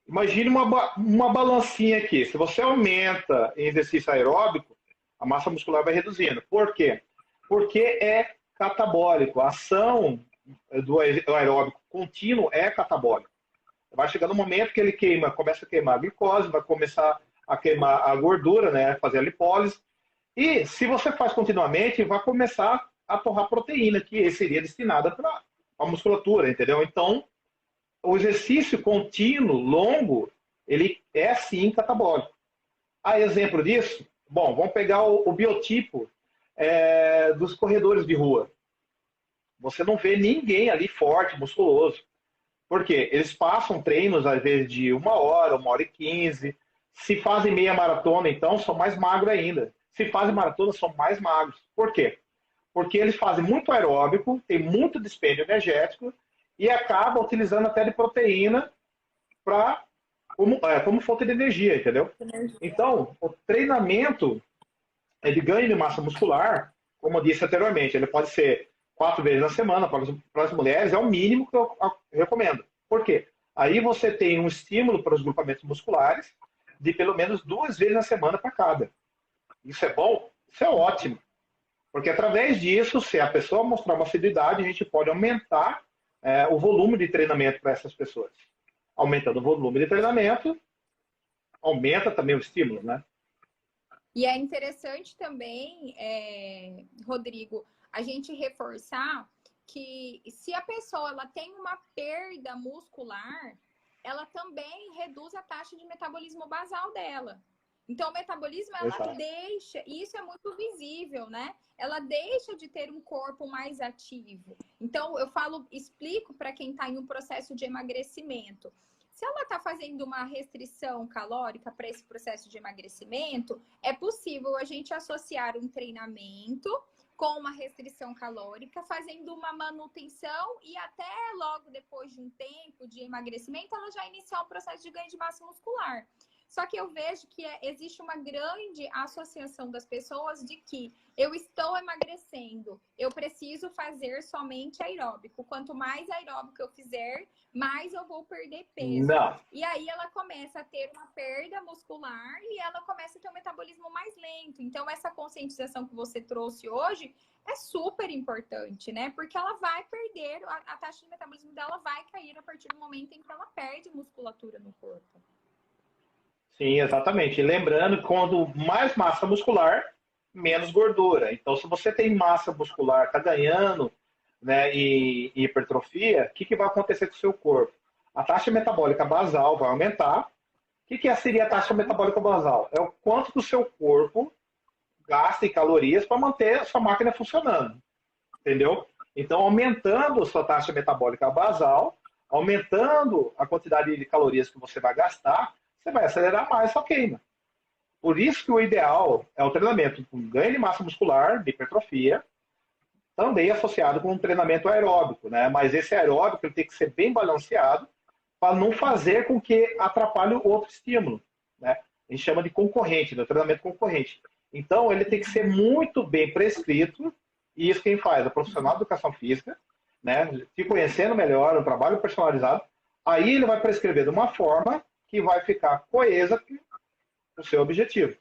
Imagine uma balancinha aqui. Se você aumenta em exercício aeróbico, a massa muscular vai reduzindo. Por quê? Porque é catabólico. A ação do aeróbico contínuo é catabólico. Vai chegar no momento que ele começa a queimar a glicose, vai começar a queimar a gordura, né, fazer a lipólise. E se você faz continuamente, vai começar a torrar proteína, que seria destinada para a musculatura, entendeu? Então, o exercício contínuo, longo, ele é sim catabólico. Exemplo disso, bom, vamos pegar o biotipo dos corredores de rua. Você não vê ninguém ali forte, musculoso. Por quê? Eles passam treinos, às vezes, de 1 hora, 1h15. Se fazem meia maratona, então, são mais magros ainda. Se fazem maratona, são mais magros. Por quê? Porque eles fazem muito aeróbico, tem muito dispêndio energético e acabam utilizando até de proteína como fonte de energia, entendeu? Então, o treinamento de ganho de massa muscular, como eu disse anteriormente, ele pode ser 4 vezes na semana para as mulheres, é o mínimo que eu recomendo. Por quê? Aí você tem um estímulo para os grupamentos musculares de pelo menos 2 vezes na semana para cada. Isso é bom? Isso é ótimo. Porque através disso, se a pessoa mostrar uma assiduidade, a gente pode aumentar o volume de treinamento para essas pessoas. Aumentando o volume de treinamento, aumenta também o estímulo, né? E é interessante também, Rodrigo, a gente reforçar que se a pessoa ela tem uma perda muscular, ela também reduz a taxa de metabolismo basal dela. Então, o metabolismo, ela deixa, e isso é muito visível, né? Ela deixa de ter um corpo mais ativo. Então, explico para quem está em um processo de emagrecimento. Se ela está fazendo uma restrição calórica para esse processo de emagrecimento, é possível a gente associar um treinamento com uma restrição calórica, fazendo uma manutenção e até logo depois de um tempo de emagrecimento, ela já iniciar o processo de ganho de massa muscular. Só que eu vejo que existe uma grande associação das pessoas de que eu estou emagrecendo, eu preciso fazer somente aeróbico. Quanto mais aeróbico eu fizer, mais eu vou perder peso. Não. E aí ela começa a ter uma perda muscular e ela começa a ter um metabolismo mais lento. Então, essa conscientização que você trouxe hoje é super importante, né? Porque ela vai perder, a taxa de metabolismo dela vai cair a partir do momento em que ela perde musculatura no corpo. Sim, exatamente. E lembrando, quando mais massa muscular, menos gordura. Então, se você tem massa muscular, está ganhando, né, e hipertrofia, o que vai acontecer com o seu corpo? A taxa metabólica basal vai aumentar. O que seria a taxa metabólica basal? É o quanto que o seu corpo gasta em calorias para manter a sua máquina funcionando. Entendeu? Então, aumentando a sua taxa metabólica basal, aumentando a quantidade de calorias que você vai gastar, você vai acelerar mais a sua queima. Por isso que o ideal é o treinamento com ganho de massa muscular, de hipertrofia, também associado com um treinamento aeróbico, né? Mas esse aeróbico ele tem que ser bem balanceado para não fazer com que atrapalhe o outro estímulo, né? A gente chama de concorrente, né? Treinamento concorrente. Então, ele tem que ser muito bem prescrito, e isso quem faz? É o profissional de educação física, né? Se conhecendo melhor, um trabalho personalizado, aí ele vai prescrever de uma forma que vai ficar coesa com o seu objetivo.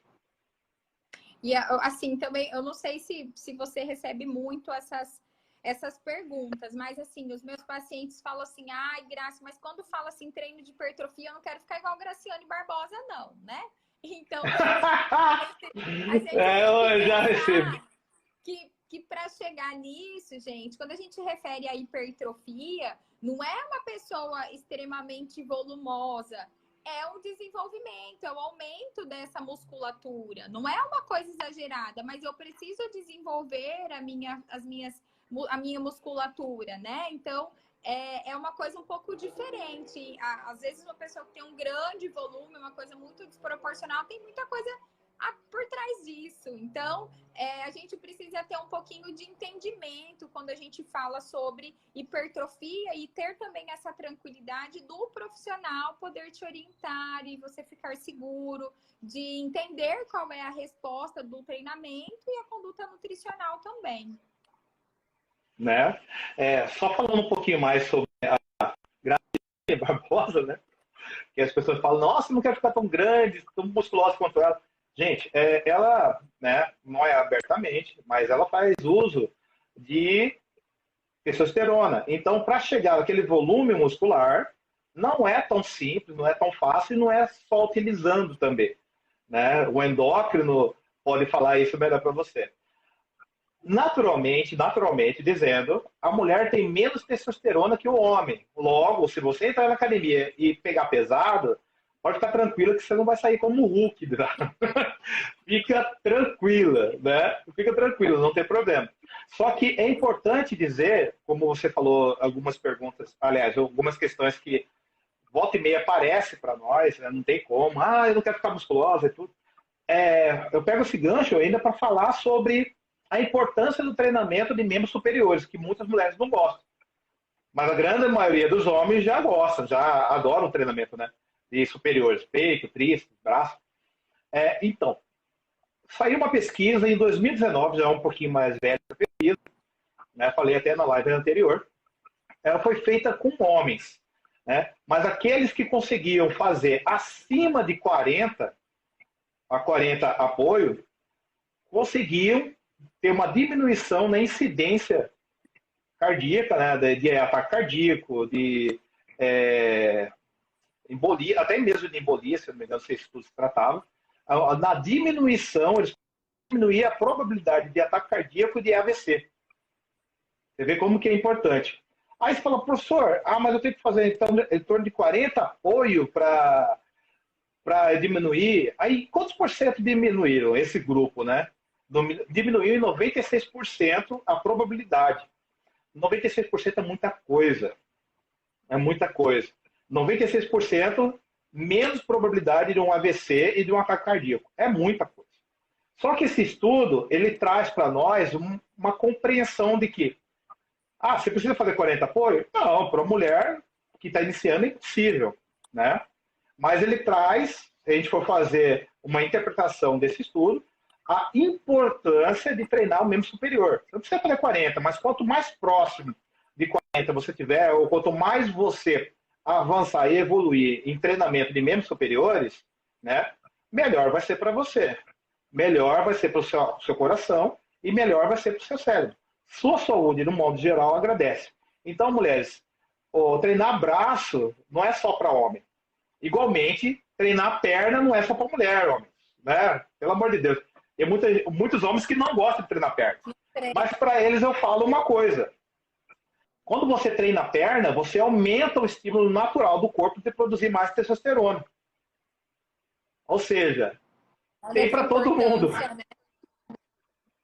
E assim, também, eu não sei se você recebe muito essas perguntas, mas assim, os meus pacientes falam assim, ai, Graça, mas quando fala assim, treino de hipertrofia, eu não quero ficar igual Graciane Barbosa, não, né? Então, a gente eu já recebi. Que para chegar nisso, gente, quando a gente refere a hipertrofia, não é uma pessoa extremamente volumosa, é um desenvolvimento, é o aumento dessa musculatura. Não é uma coisa exagerada, mas eu preciso desenvolver a minha musculatura, né? Então, é uma coisa um pouco diferente. Às vezes, uma pessoa que tem um grande volume, uma coisa muito desproporcional, tem muita coisa por trás disso. Então, a gente precisa ter um pouquinho de entendimento quando a gente fala sobre hipertrofia e ter também essa tranquilidade do profissional poder te orientar e você ficar seguro de entender qual é a resposta do treinamento e a conduta nutricional também. Né? Só falando um pouquinho mais sobre a Graciane Barbosa, né? Que as pessoas falam, nossa, não quero ficar tão grande, tão musculosa quanto ela. Gente, ela, né, não é abertamente, mas ela faz uso de testosterona. Então, para chegar àquele volume muscular, não é tão simples, não é tão fácil e não é só utilizando também, né? O endócrino pode falar isso melhor para você. Naturalmente dizendo, a mulher tem menos testosterona que o homem. Logo, se você entrar na academia e pegar pesado, pode ficar tranquila que você não vai sair como o Hulk. Fica tranquila, né? Fica tranquila, não tem problema. Só que é importante dizer, como você falou, algumas perguntas, aliás, algumas questões que volta e meia aparecem para nós, né? Não tem como. Eu não quero ficar musculosa e tudo. Eu pego esse gancho ainda para falar sobre a importância do treinamento de membros superiores, que muitas mulheres não gostam. Mas a grande maioria dos homens já gostam, já adoram o treinamento, né? De superiores, peito, tríceps, braço. Então, saiu uma pesquisa em 2019, já é um pouquinho mais velha essa pesquisa, né? Falei até na live anterior. Ela foi feita com homens, né? Mas aqueles que conseguiam fazer acima de 40 a 40 apoio, conseguiam ter uma diminuição na incidência cardíaca, né? De ataque cardíaco, de embolia, até mesmo de embolia, se não me engano, se estudos tratavam. Na diminuição, eles diminuíam a probabilidade de ataque cardíaco e de AVC. Você vê como que é importante. Aí você fala, professor, mas eu tenho que fazer então, em torno de 40 apoio para diminuir. Aí, quantos por cento diminuíram esse grupo, né? Diminuiu em 96% a probabilidade. 96% é muita coisa. É muita coisa. 96% menos probabilidade de um AVC e de um ataque cardíaco. É muita coisa. Só que esse estudo, ele traz para nós uma compreensão de que, você precisa fazer 40 apoio? Não, para uma mulher que está iniciando é impossível, né? Mas ele traz, se a gente for fazer uma interpretação desse estudo, a importância de treinar o membro superior. Você não precisa fazer 40, mas quanto mais próximo de 40 você tiver, ou quanto mais você avançar e evoluir em treinamento de membros superiores, né, melhor vai ser para você. Melhor vai ser para o seu coração e melhor vai ser para o seu cérebro. Sua saúde, no modo geral, agradece. Então, mulheres, treinar braço não é só para homem. Igualmente, treinar perna não é só para mulher, homens. Né? Pelo amor de Deus. Tem muitos homens que não gostam de treinar perna. Mas para eles eu falo uma coisa. Quando você treina a perna, você aumenta o estímulo natural do corpo de produzir mais testosterona. Ou seja, tem para todo mundo. Né?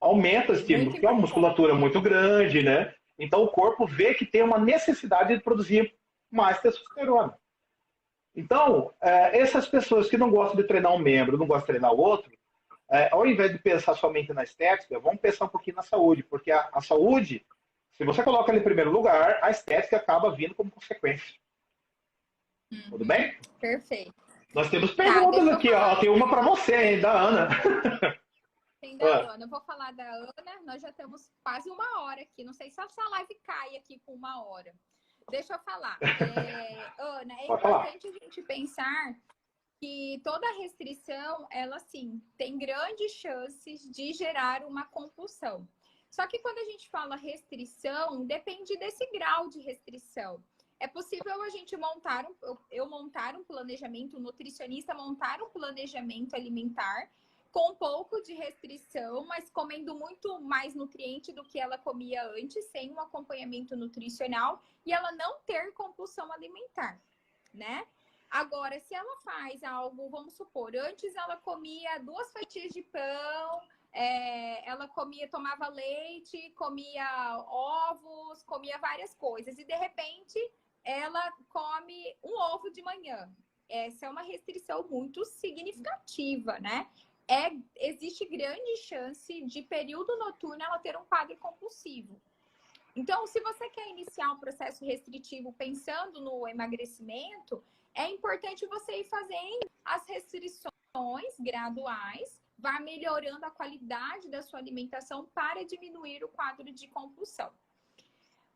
Aumenta o estímulo, porque é uma musculatura muito grande, né? Então o corpo vê que tem uma necessidade de produzir mais testosterona. Então, essas pessoas que não gostam de treinar um membro, não gostam de treinar o outro, ao invés de pensar somente na estética, vamos pensar um pouquinho na saúde, porque a saúde, se você coloca ela em primeiro lugar, a estética acaba vindo como consequência. Tudo bem? Perfeito. Nós temos perguntas aqui, ó. Tem uma para você, hein, da Ana. Tem da Ana. Eu vou falar da Ana. Nós já temos quase 1 hora aqui. Não sei se essa live cai aqui com 1 hora. Deixa eu falar. Ana, é importante a gente pensar que toda restrição, ela sim, tem grandes chances de gerar uma compulsão. Só que quando a gente fala restrição, depende desse grau de restrição. É possível a gente montar um planejamento, um nutricionista montar um planejamento alimentar com um pouco de restrição, mas comendo muito mais nutriente do que ela comia antes, sem um acompanhamento nutricional, e ela não ter compulsão alimentar, né? Agora, se ela faz algo, vamos supor, antes ela comia 2 fatias de pão, ela tomava leite, comia ovos, comia várias coisas, e de repente ela come um ovo de manhã. Essa é uma restrição muito significativa, né? Existe grande chance de período noturno ela ter um quadro compulsivo. Então, se você quer iniciar um processo restritivo pensando no emagrecimento, é importante você ir fazendo as restrições graduais, vá melhorando a qualidade da sua alimentação para diminuir o quadro de compulsão.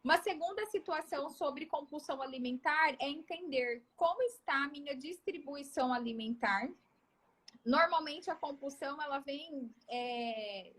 Uma segunda situação sobre compulsão alimentar é entender como está a minha distribuição alimentar. Normalmente a compulsão ela vem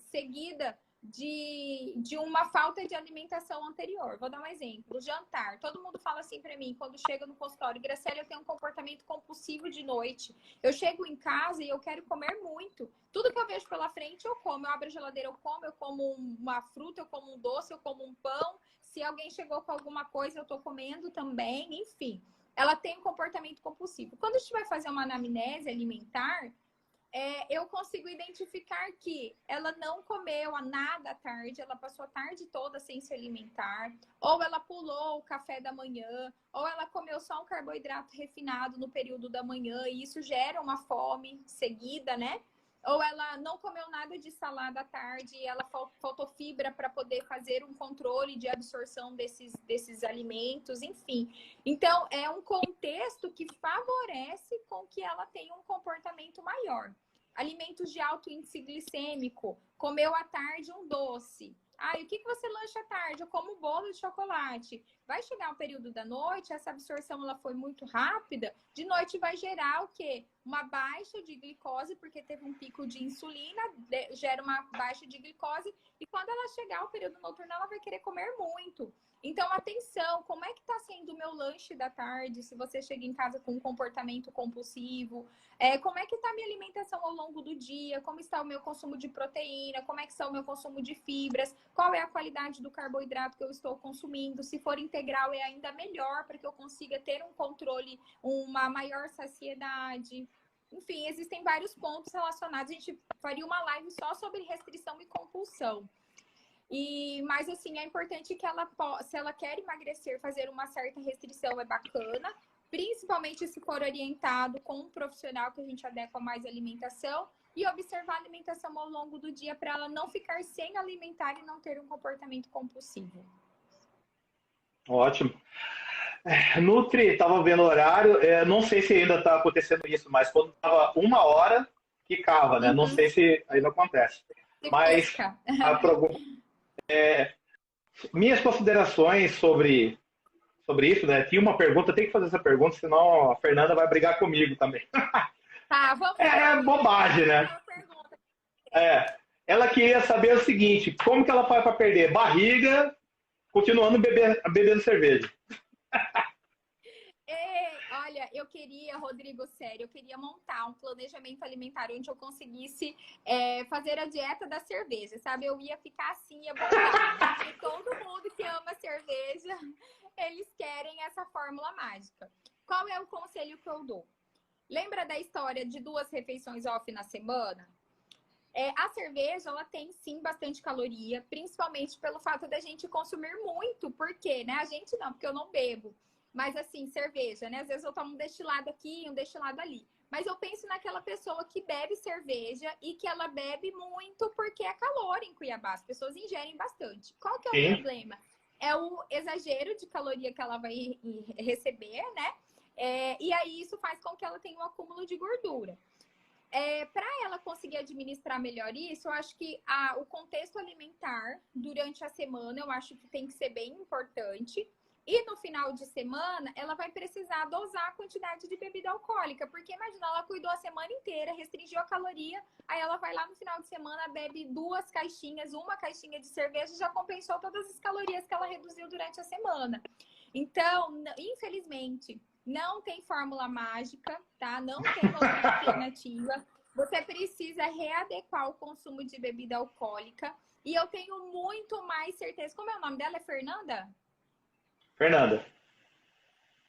seguida de uma falta de alimentação anterior. Vou dar um exemplo. Jantar. Todo mundo fala assim para mim quando chega no consultório: Graciela, eu tenho um comportamento compulsivo de noite. Eu chego em casa e eu quero comer muito. Tudo que eu vejo pela frente eu como. Eu abro a geladeira, eu como uma fruta, eu como um doce, eu como um pão. Se alguém chegou com alguma coisa, eu tô comendo também. Enfim, ela tem um comportamento compulsivo. Quando a gente vai fazer uma anamnese alimentar, eu consigo identificar que ela não comeu nada à tarde, ela passou a tarde toda sem se alimentar, ou ela pulou o café da manhã, ou ela comeu só um carboidrato refinado no período da manhã, e isso gera uma fome seguida, né? Ou ela não comeu nada de salada à tarde, e ela faltou fibra para poder fazer um controle de absorção desses alimentos, enfim. Então, é um contexto que favorece com que ela tenha um comportamento maior. Alimentos de alto índice glicêmico, comeu à tarde um doce. E o que você lancha à tarde? Eu como um bolo de chocolate. Vai chegar o período da noite, essa absorção ela foi muito rápida, de noite vai gerar o quê? Uma baixa de glicose, porque teve um pico de insulina, gera uma baixa de glicose, e quando ela chegar ao período noturno, ela vai querer comer muito. Então, atenção, como é que está sendo o meu lanche da tarde, se você chega em casa com um comportamento compulsivo? Como é que está a minha alimentação ao longo do dia? Como está o meu consumo de proteína? Como é que está o meu consumo de fibras? Qual é a qualidade do carboidrato que eu estou consumindo? Se for integral, é ainda melhor, para que eu consiga ter um controle, uma maior saciedade. Enfim, existem vários pontos relacionados. A gente faria uma live só sobre restrição e compulsão. Mas assim, é importante que se ela quer emagrecer, fazer uma certa restrição é bacana, principalmente se for orientado com um profissional que a gente adequa mais à alimentação, e observar a alimentação ao longo do dia para ela não ficar sem alimentar e não ter um comportamento compulsivo. Ótimo. Nutri, estava vendo o horário, não sei se ainda está acontecendo isso, mas quando estava 1 hora, quicava, né? Não sei se ainda acontece. Mas, minhas considerações sobre isso, né? Tinha uma pergunta, tem que fazer essa pergunta, senão a Fernanda vai brigar comigo também. Tá, vamos bobagem, né? Ela queria saber o seguinte, como que ela faz para perder barriga continuando bebendo cerveja? Olha, eu queria, Rodrigo, sério, eu queria montar um planejamento alimentar onde eu conseguisse fazer a dieta da cerveja, sabe? Eu ia ficar assim, ia voltar. Porque todo mundo que ama cerveja, eles querem essa fórmula mágica. Qual é o conselho que eu dou? Lembra da história de 2 refeições off na semana? A cerveja, ela tem sim bastante caloria, principalmente pelo fato da gente consumir muito. Por quê, né? A gente não, porque eu não bebo. Mas assim, cerveja, né? Às vezes eu tomo um destilado aqui, um destilado ali. Mas eu penso naquela pessoa que bebe cerveja e que ela bebe muito porque é calor em Cuiabá. As pessoas ingerem bastante. Qual que é o problema? É o exagero de caloria que ela vai receber, né? E aí isso faz com que ela tenha um acúmulo de gordura. Para ela conseguir administrar melhor isso, eu acho que o contexto alimentar durante a semana, eu acho que tem que ser bem importante. E no final de semana, ela vai precisar dosar a quantidade de bebida alcoólica. Porque imagina, ela cuidou a semana inteira, restringiu a caloria, aí ela vai lá no final de semana, bebe 2 caixinhas, 1 caixinha de cerveja, já compensou todas as calorias que ela reduziu durante a semana. Então, infelizmente, não tem fórmula mágica, tá? Não tem outra alternativa. Você precisa readequar o consumo de bebida alcoólica. E eu tenho muito mais certeza. Como é o nome dela? É Fernanda? Fernanda.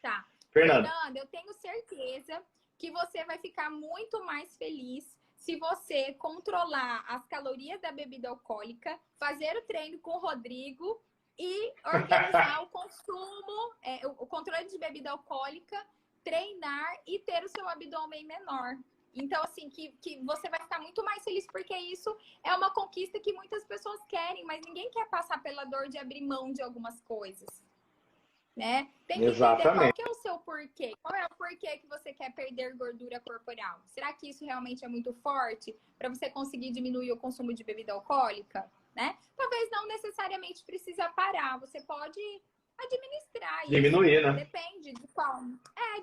Tá. Fernanda, eu tenho certeza que você vai ficar muito mais feliz se você controlar as calorias da bebida alcoólica, fazer o treino com o Rodrigo e organizar o consumo, o controle de bebida alcoólica, treinar e ter o seu abdômen menor. Então, assim, que você vai ficar muito mais feliz, porque isso é uma conquista que muitas pessoas querem, mas ninguém quer passar pela dor de abrir mão de algumas coisas. Né? Tem que entender qual que é o seu porquê. Qual é o porquê que você quer perder gordura corporal? Será que isso realmente é muito forte para você conseguir diminuir o consumo de bebida alcoólica? Né? Talvez não necessariamente precisa parar. Você pode administrar isso. Diminuir, né? Depende de qual.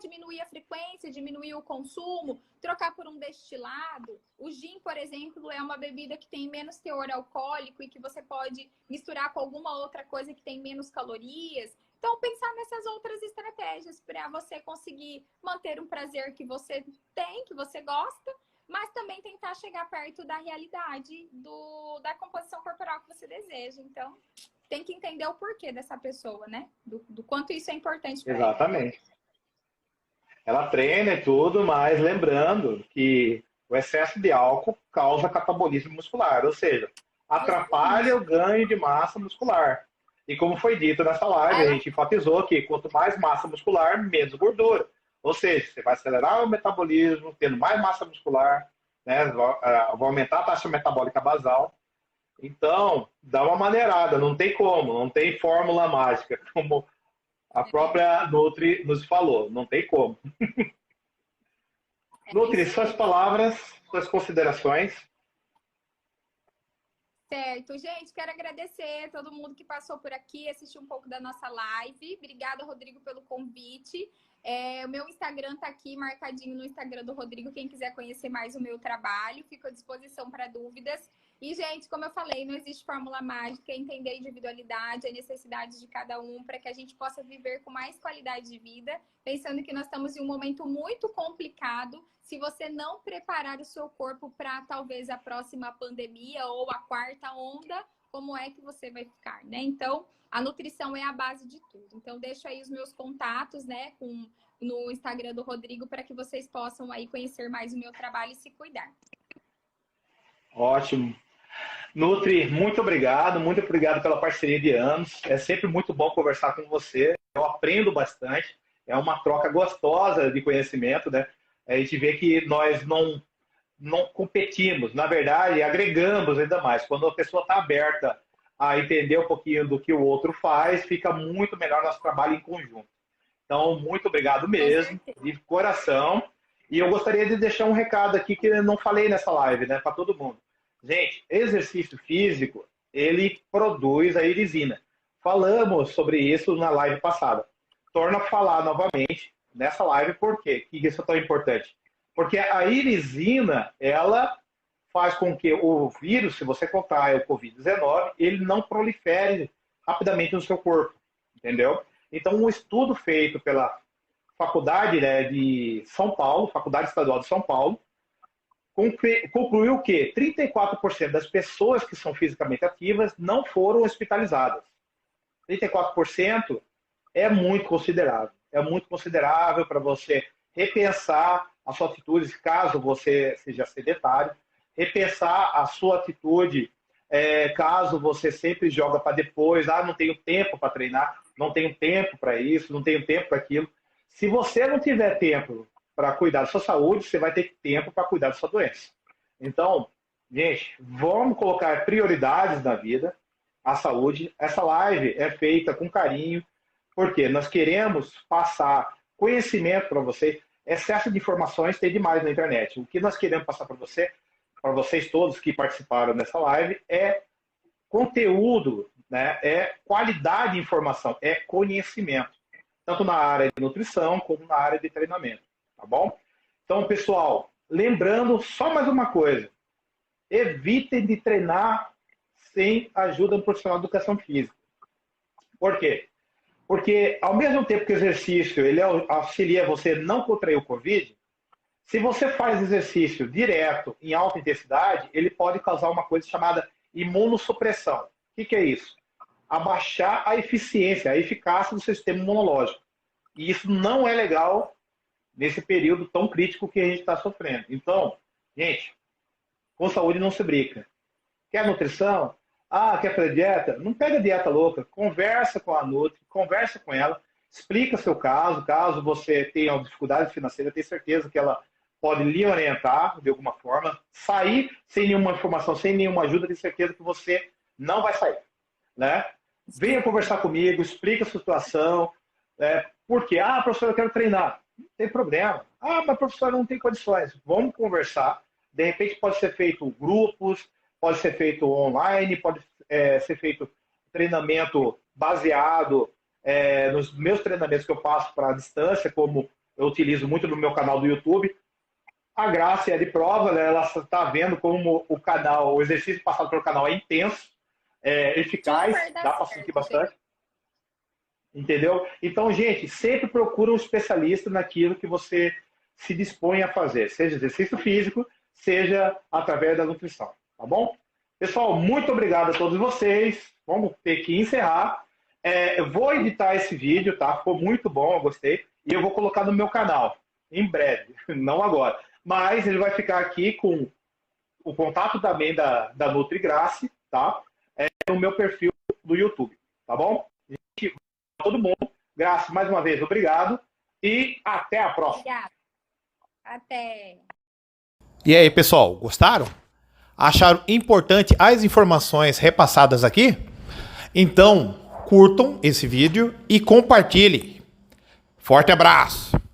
Diminuir a frequência, diminuir o consumo, trocar por um destilado. O gin, por exemplo, é uma bebida que tem menos teor alcoólico e que você pode misturar com alguma outra coisa que tem menos calorias. Então, pensar nessas outras estratégias para você conseguir manter um prazer que você tem, que você gosta, mas também tentar chegar perto da realidade da composição corporal que você deseja. Então, tem que entender o porquê dessa pessoa, né? Do quanto isso é importante para ela. Exatamente. Ela treina e tudo, mas lembrando que o excesso de álcool causa catabolismo muscular, ou seja, atrapalha o ganho de massa muscular. E como foi dito nessa live, a gente enfatizou que quanto mais massa muscular, menos gordura. Ou seja, você vai acelerar o metabolismo, tendo mais massa muscular, né? Vai aumentar a taxa metabólica basal. Então, dá uma maneirada, não tem como, não tem fórmula mágica, como a própria Nutri nos falou, não tem como. Nutri, suas palavras, suas considerações. Certo, gente, quero agradecer a todo mundo que passou por aqui, assistiu um pouco da nossa live. Obrigada, Rodrigo, pelo convite. O meu Instagram tá aqui marcadinho no Instagram do Rodrigo. Quem quiser conhecer mais o meu trabalho, fico à disposição para dúvidas. E, gente, como eu falei, não existe fórmula mágica, entender a individualidade, a necessidade de cada um, para que a gente possa viver com mais qualidade de vida, pensando que nós estamos em um momento muito complicado. Se você não preparar o seu corpo para talvez a próxima pandemia ou a 4ª onda, como é que você vai ficar, né? Então, a nutrição é a base de tudo. Então, deixo aí os meus contatos, né, no Instagram do Rodrigo, para que vocês possam aí conhecer mais o meu trabalho e se cuidar. Ótimo. Nutri, muito obrigado pela parceria de anos. É sempre muito bom conversar com você. Eu aprendo bastante. É uma troca gostosa de conhecimento, né? A gente vê que nós não não competimos, na verdade, agregamos ainda mais. Quando a pessoa está aberta a entender um pouquinho do que o outro faz, fica muito melhor nosso trabalho em conjunto. Então, muito obrigado mesmo, de coração. E eu gostaria de deixar um recado aqui que eu não falei nessa live, né, para todo mundo. Gente, exercício físico, ele produz a irisina. Falamos sobre isso na live passada. Torna a falar novamente nessa live, por quê? Que isso é tão importante? Porque a irisina, ela faz com que o vírus, se você contrai o Covid-19, ele não prolifere rapidamente no seu corpo, entendeu? Então, um estudo feito pela Faculdade, né, de São Paulo, Faculdade Estadual de São Paulo, concluiu que 34% das pessoas que são fisicamente ativas não foram hospitalizadas. 34% é muito considerável. É muito considerável para você repensar a sua atitude, caso você seja sedentário, repensar a sua atitude, caso você sempre joga para depois, não tenho tempo para treinar, não tenho tempo para isso, não tenho tempo para aquilo. Se você não tiver tempo para cuidar da sua saúde, você vai ter tempo para cuidar da sua doença. Então, gente, vamos colocar prioridades na vida, a saúde. Essa live é feita com carinho, porque nós queremos passar conhecimento para você. Excesso de informações tem demais na internet. O que nós queremos passar para vocês todos que participaram dessa live, é conteúdo, né? É qualidade de informação, é conhecimento. Tanto na área de nutrição, como na área de treinamento. Tá bom? Então, pessoal, lembrando só mais uma coisa. Evitem de treinar sem ajuda do profissional de educação física. Por quê? Porque, ao mesmo tempo que o exercício ele auxilia você a não contrair o Covid, se você faz exercício direto, em alta intensidade, ele pode causar uma coisa chamada imunossupressão. O que é isso? Abaixar a eficiência, a eficácia do seu sistema imunológico. E isso não é legal nesse período tão crítico que a gente está sofrendo. Então, gente, com saúde não se brinca. Quer nutrição? Quer fazer dieta? Não pega dieta louca. Conversa com a Nutri, conversa com ela, explica seu caso. Caso você tenha dificuldade financeira, tenho certeza que ela pode lhe orientar de alguma forma. Sair sem nenhuma informação, sem nenhuma ajuda, tenho certeza que você não vai sair. Né? Venha conversar comigo, explica a situação. Por quê? Professor, eu quero treinar. Não tem problema. Mas professor, não tem condições. Vamos conversar. De repente pode ser feito grupos, pode ser feito online, pode ser feito treinamento baseado nos meus treinamentos que eu passo para a distância, como eu utilizo muito no meu canal do YouTube. A Graça é de prova, né? Ela está vendo como o exercício passado pelo canal é intenso, eficaz, dá para sentir bastante. Entendeu? Então, gente, sempre procura um especialista naquilo que você se dispõe a fazer, seja exercício físico, seja através da nutrição, tá bom? Pessoal, muito obrigado a todos vocês. Vamos ter que encerrar. Eu vou editar esse vídeo, tá? Ficou muito bom, eu gostei. E eu vou colocar no meu canal, em breve, não agora. Mas ele vai ficar aqui com o contato também da NutriGrace, tá? No meu perfil do YouTube, tá bom? Gente, todo mundo. Graça, mais uma vez, obrigado. E até a próxima. Obrigada. Até. E aí, pessoal, gostaram? Acharam importante as informações repassadas aqui? Então, curtam esse vídeo e compartilhem. Forte abraço!